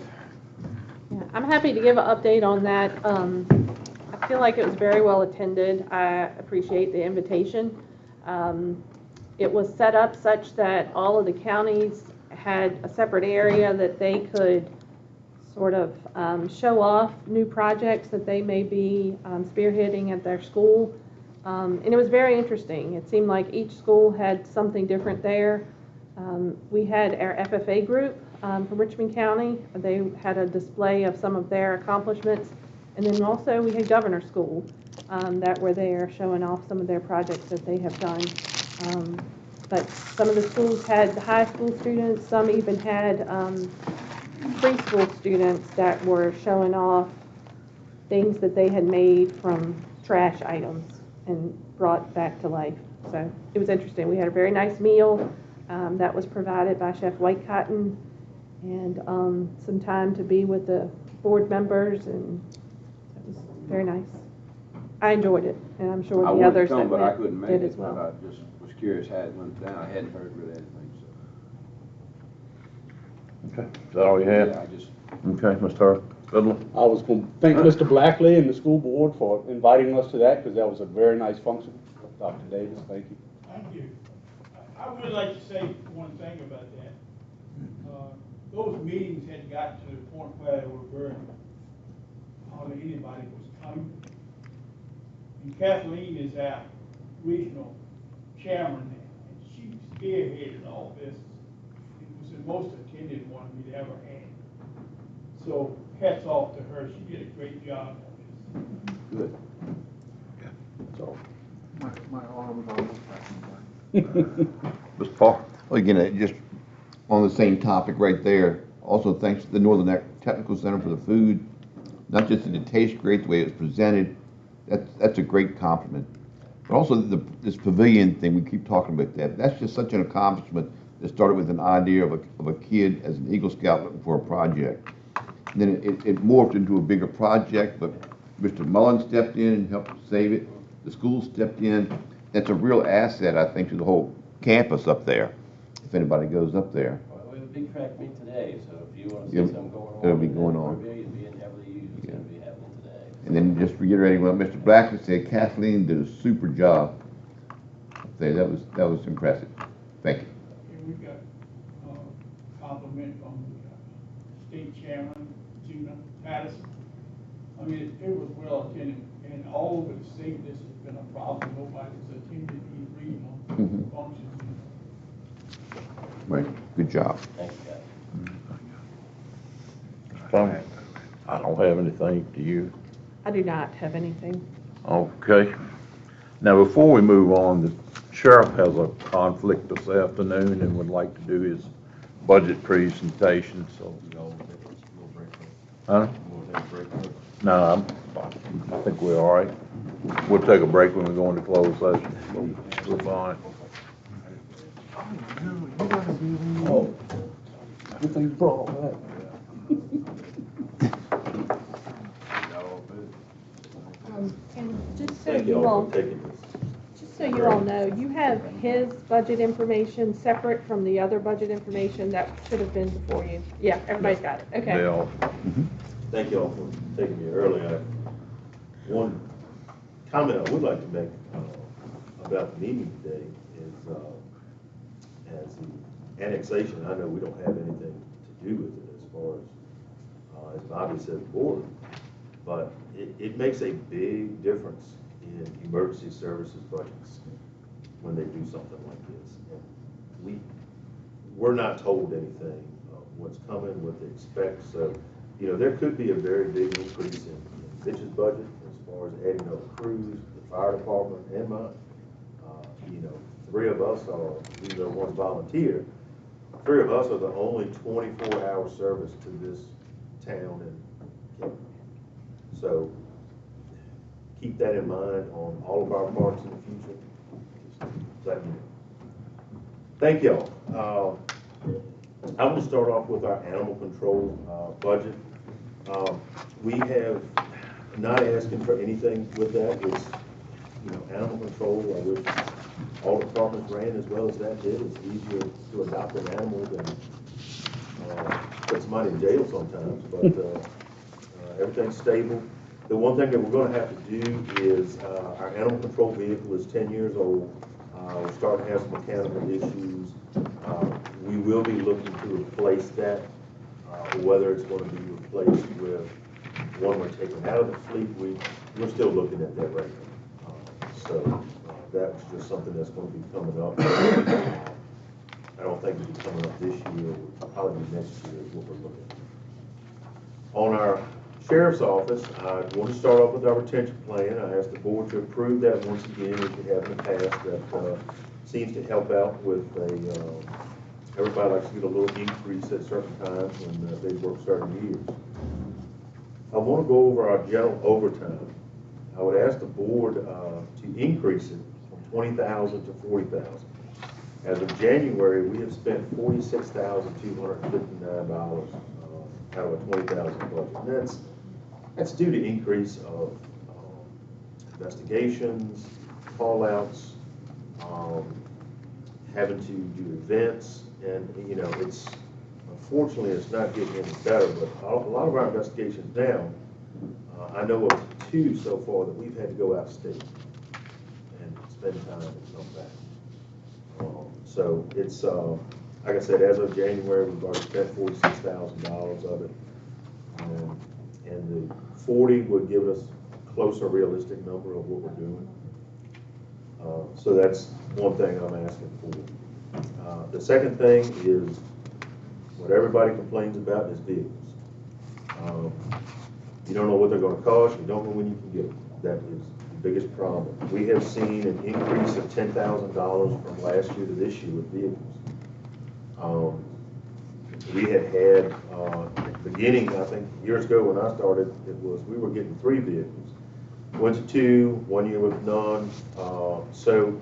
Yeah, I'm happy to give an update on that. I feel like it was very well attended. I appreciate the invitation. It was set up such that all of the counties had a separate area that they could sort of show off new projects that they may be spearheading at their school. And it was very interesting. It seemed like each school had something different there. We had our FFA group from Richmond County. They had a display of some of their accomplishments. And then also we had Governor School that were there showing off some of their projects that they have done. But some of the schools had high school students, some even had preschool students that were showing off things that they had made from trash items and brought back to life. So it was interesting. We had a very nice meal that was provided by Chef White Cotton, and some time to be with the board members, and it was very nice. I enjoyed it, and I'm sure the others that but I went couldn't make did it, as well. but I just was curious how it went down. I hadn't heard really anything, so. Okay, is that all you had? Yeah, I just. Okay, Mr. Goodland? I was going to thank Mr. Blackley and the school board for inviting us to that, because that was a very nice function. Dr. Davis, thank you. Thank you. I would like to say one thing about that. Those meetings had gotten to the point where they were very, hardly anybody was coming. And Kathleen is our regional chairman now, and she spearheaded all this. It was the most attended one we'd ever had. So hats off to her. She did a great job on this. Good. So, My arm's almost Mr. Parker? Well, again, just on the same topic right there, also thanks to the Northern Technical Center for the food. Not just did it taste great, the way it was presented, that's a great compliment. But also this pavilion thing, we keep talking about that. That's just such an accomplishment that started with an idea of a kid as an Eagle Scout looking for a project. And then it morphed into a bigger project, but Mr. Mullen stepped in and helped save it. The school stepped in. That's a real asset, I think, to the whole campus up there, if anybody goes up there. Well, we have a big track meet today, so if you want to Yep, see something going on. it'll be going on. Pavilion being heavily used, it's going to be happening today. And then just reiterating what Mr. Blackley said, Kathleen did a super job up there. That was impressive. Thank you. And we got a compliment from the state chairman, Gina Patterson. I mean, it was well attended, and all over the state, this has been a problem. Nobody's attended these regional functions. Right, good job. Thank you, guys. Tom? I don't have anything. Do you? I do not have anything. Okay. Now, before we move on, the sheriff has a conflict this afternoon and would like to do his budget presentation, so. Huh? No, I think we're all right. We'll take a break when we go into closed session. We're fine. Oh, good thing you brought all that. And just so you all know, you have his budget information separate from the other budget information that should have been before you. Yeah, everybody's got it. Okay. They all. Thank you all for taking me early. One comment I would like to make about the meeting today is as the annexation, I know we don't have anything to do with it as far as obvious as the board, but it makes a big difference in emergency services budgets when they do something like this. And we're not told anything of what's coming, what they expect, so, you know, there could be a very big increase in Mitch's budget as far as adding other crews, the fire department and mine. You know, three of us are, even though one volunteer, three of us are the only 24-hour service to this town and county. So keep that in mind on all of our parts in the future. Just let me know. Thank y'all. I will start off with our animal control budget. We have not asking for anything with that. It's, you know, animal control, which all departments ran as well as that did. It's easier to adopt an animal than put somebody in jail sometimes, but everything's stable. The one thing that we're going to have to do is our animal control vehicle is 10 years old. We're starting to have some mechanical issues. We will be looking to replace that, whether it's going to be replaced with one we're taking out of the fleet. We're still looking at that right now. So that's just something that's going to be coming up. I don't think it'll be coming up this year. It'll probably be next year is what we're looking at. On our sheriff's office, I want to start off with our retention plan. I asked the board to approve that once again, as you have in the past. That seems to help out with everybody likes to get a little increase at certain times when they work certain years. I want to go over our general overtime. I would ask the board to increase it from $20,000 to $40,000. As of January, we have spent $46,259 out of a $20,000 budget. And that's due to increase of investigations, call-outs, having to do events, and you know, it's unfortunately it's not getting any better. But a lot of our investigations now, I know of 2 so far that we've had to go out of state and spend time and come back. So it's like I said, as of January, we've already spent $46,000 of it, and the 40 would give us a closer, realistic number of what we're doing. So that's one thing I'm asking for. The second thing is what everybody complains about is vehicles. You don't know what they're going to cost. You don't know when you can get them. That is the biggest problem. We have seen an increase of $10,000 from last year to this year with vehicles. We had at the beginning, I think years ago when I started, we were getting 3 vehicles. Went to 2, 1 year with none. So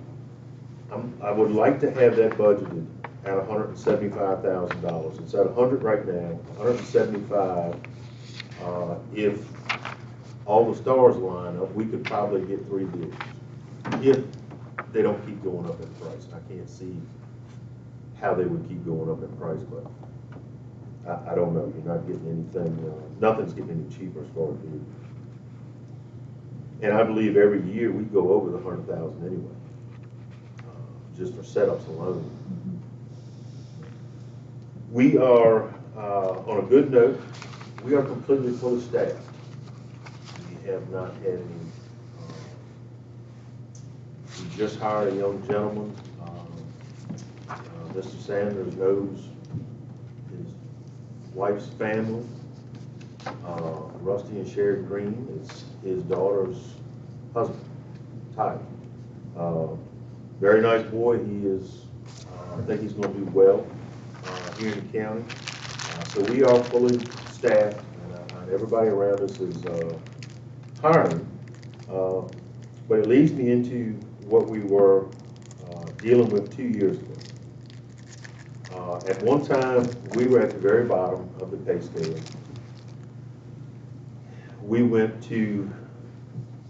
I would like to have that budgeted at $175,000. It's at 100 right now, 175. If all the stars line up, we could probably get 3 vehicles if they don't keep going up in price. I can't see how they would keep going up in price, but I don't know. You're not getting anything, nothing's getting any cheaper as far as vehicles. And I believe every year we go over the 100,000 anyway, just for setups alone. We are, on a good note, we are completely full of staff. We have not had any, we just hired a young gentleman. Mr. Sanders knows his wife's family. Rusty and Sherry Green is his daughter's husband, Ty. Very nice boy. He is, I think he's going to do well here in the county. So we are fully staffed, and everybody around us is hiring. But it leads me into what we were dealing with 2 years ago. At one time, we were at the very bottom of the pay scale. We went to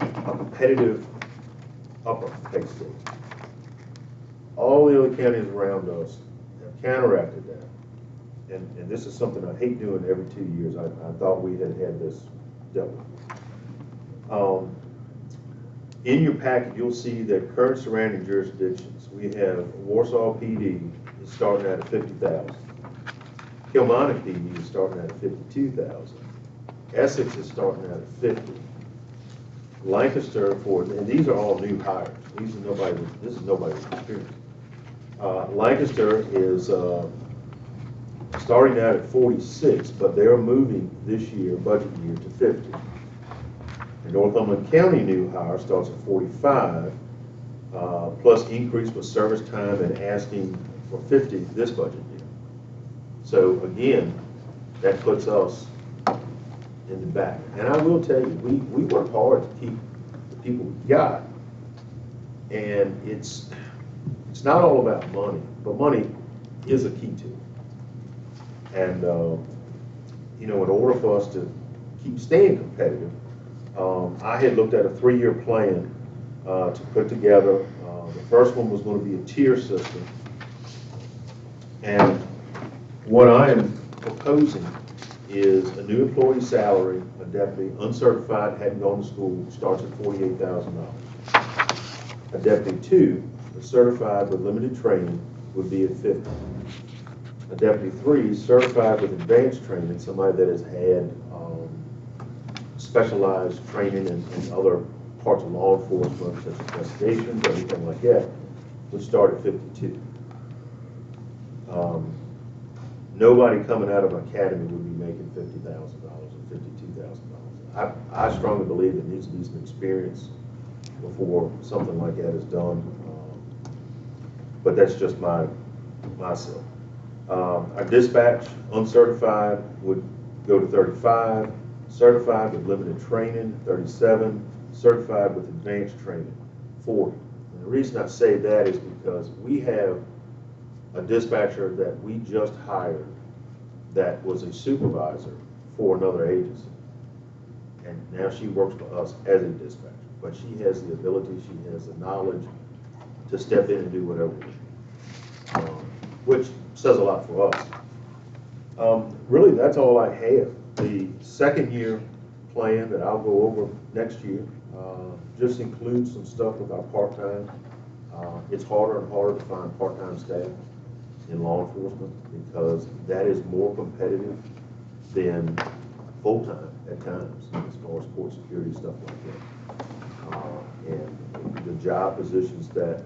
a competitive upper pay scale. All the other counties around us have counteracted that. And this is something I hate doing every 2 years. I thought we had this dealt with. In your packet, you'll see that current surrounding jurisdictions, we have Warsaw PD is starting at 50,000. Kilmarnock PD is starting at 52,000. Essex is starting out at 50. Lancaster and these are all new hires. This is nobody's experience. Lancaster is starting out at 46, but they're moving this year, budget year, to 50. The Northumberland County new hire starts at 45, plus increase with service time and asking for 50 this budget year. So again, that puts us in the back. And I will tell you, we work hard to keep the people we got, and it's not all about money, but money is a key to it. And you know, in order for us to keep staying competitive, I had looked at a 3-year plan to put together. The first one was going to be a tier system, and what I am proposing is a new employee salary, a deputy, uncertified, hadn't gone to school, starts at $48,000. A deputy 2, a certified with limited training, would be at $50,000. A deputy 3, certified with advanced training, somebody that has had specialized training in other parts of law enforcement, such as investigations or anything like that, would start at $52,000. Nobody coming out of an academy would be making $50,000 or $52,000. I strongly believe there needs to be some experience before something like that is done. But that's just myself. Our dispatch, uncertified, would go to 35, certified with limited training, 37, certified with advanced training, 40. And the reason I say that is because we have a dispatcher that we just hired that was a supervisor for another agency. And now she works for us as a dispatcher. But she has the ability, she has the knowledge to step in and do whatever we need, which says a lot for us. Really, that's all I have. The second year plan that I'll go over next year just includes some stuff with our part-time. It's harder and harder to find part-time staff in law enforcement because that is more competitive than full-time at times as far as court security, stuff like that. And the job positions that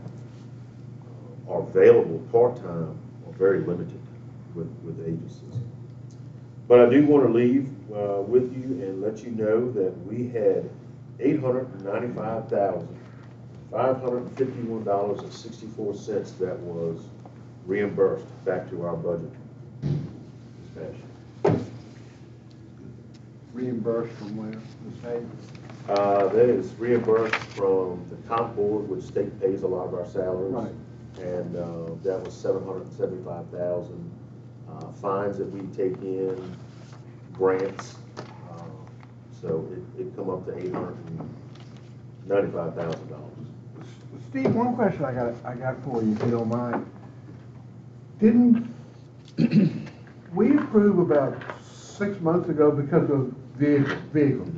are available part-time are very limited with agencies. But I do want to leave with you and let you know that we had $895,551.64 that was reimbursed back to our budget this past year. Reimbursed from where, the state? That is reimbursed from the comp board, which state pays a lot of our salaries. Right. And that was $775,000. Fines that we take in, grants. So it come up to $895,000. Steve, one question I got for you, if you don't mind. Didn't we approve about 6 months ago because of vehicles?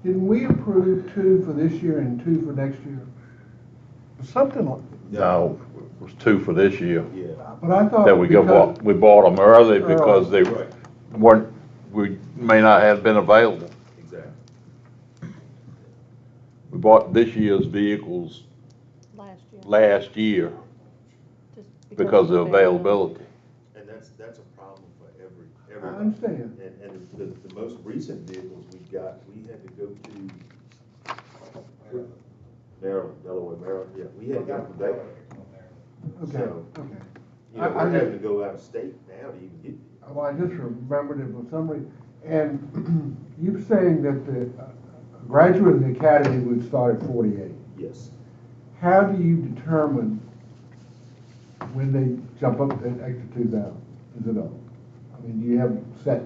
Didn't we approve 2 for this year and 2 for next year? Something like. No, it was 2 for this year. Yeah. But I thought That we bought them early because they weren't, we may not have been available. Exactly. We bought this year's vehicles last year because of availability. And that's a problem for every. I understand. And the most recent vehicles we got, we had to go to Maryland, Delaware, Maryland. Yeah, we had to go from there. Okay, So, okay. you know, we're having to go out of state now to even get. Well, I just remembered it for some reason. And you're saying that the graduate in the academy would start at 48. Yes. How do you determine when they jump up that extra 2,000? Is it a, I mean, do you have set?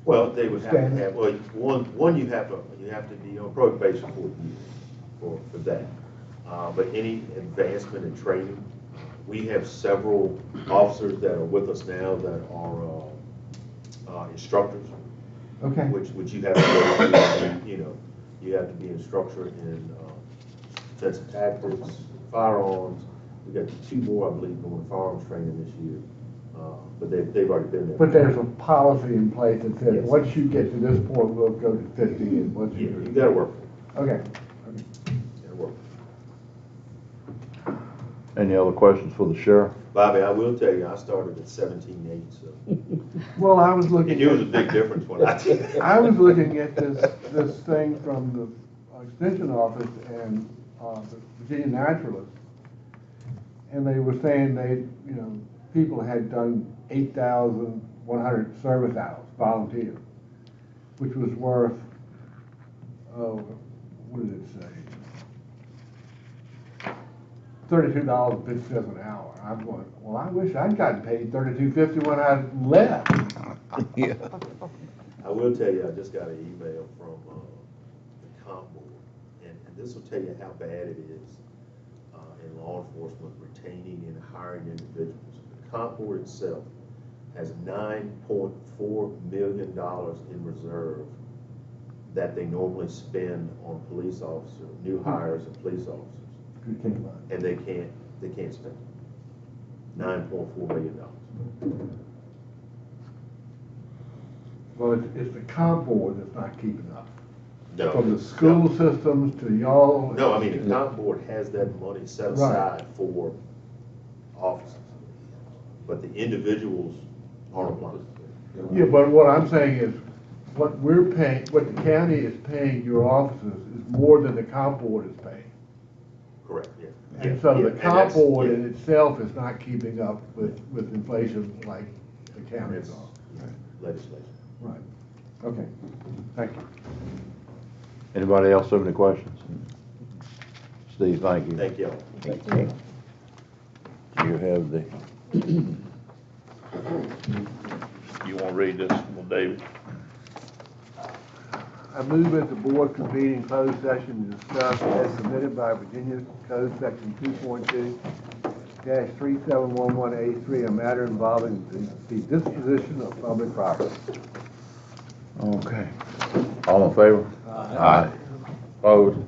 Well, they would have to have, well, one you have to be on probation for a year for that. But any advancement in training, we have several officers that are with us now that are instructors. Okay. Which you have to go through, you know, you have to be an instructor in defensive tactics, firearms. We got 2 more, I believe, going firearms training this year. but they've already been there. But there's a policy in place that says, once you get to this point, we'll go to 50, and once Yeah, you. you gotta work. Okay. Gotta work. Any other questions for the sheriff? Bobby, I will tell you, I started at 17.8, so. Well, I was looking. And there was a big difference when I did. I was looking at this thing from the extension office and the Virginia Naturalists, and they were saying people had done 8,100 service hours, volunteer, which was worth, what did it say? $32.50 an hour. I'm going, well, I wish I'd gotten paid $32.50 when I left. Yeah. I will tell you, I just got an email from the comp board, and this will tell you how bad it is in law enforcement retaining and hiring individuals. The comp board itself has $9.4 million in reserve that they normally spend on police officers, new hires and police officers. And they can't spend it. $9.4 million. Well, it's the comp board that's not keeping up. No. From the school systems to y'all. No, I mean, the comp board has that money set aside for officers. But the individuals aren't applying. Yeah, but what I'm saying is, what we're paying, what the county is paying your officers is more than the comp board is paying. Correct, yeah. And so the comp board in itself is not keeping up with inflation like the counties are. Legislation. Right. Okay. Thank you. Anybody else have any questions? Steve, thank you. Thank you. You have the, you want to read this one, David? I move that the board convene in closed session to discuss as submitted by Virginia Code Section 2.2-3711A3, a matter involving the disposition of public property. Okay. All in favor? Aye. Opposed?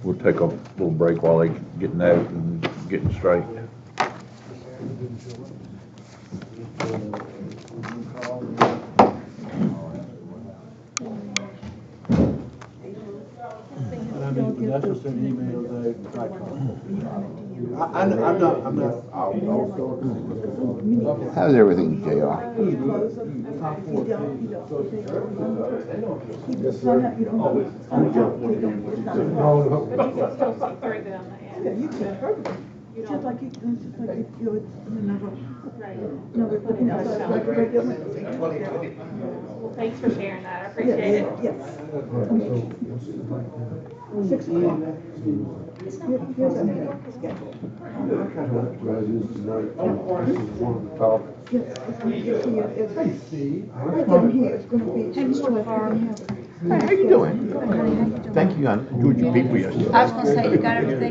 We'll take a little break while they getting out and getting straight. Vanessa sent emails I'm not. How's everything, JR? Just like you would Well, thanks for sharing that, I appreciate it. Yes. 6 o'clock. Here's a schedule. Yes, it's going to be right down here. It's going to be just to Hey, how you doing? Thank you. I enjoyed your people yesterday. I was going to say, you got everything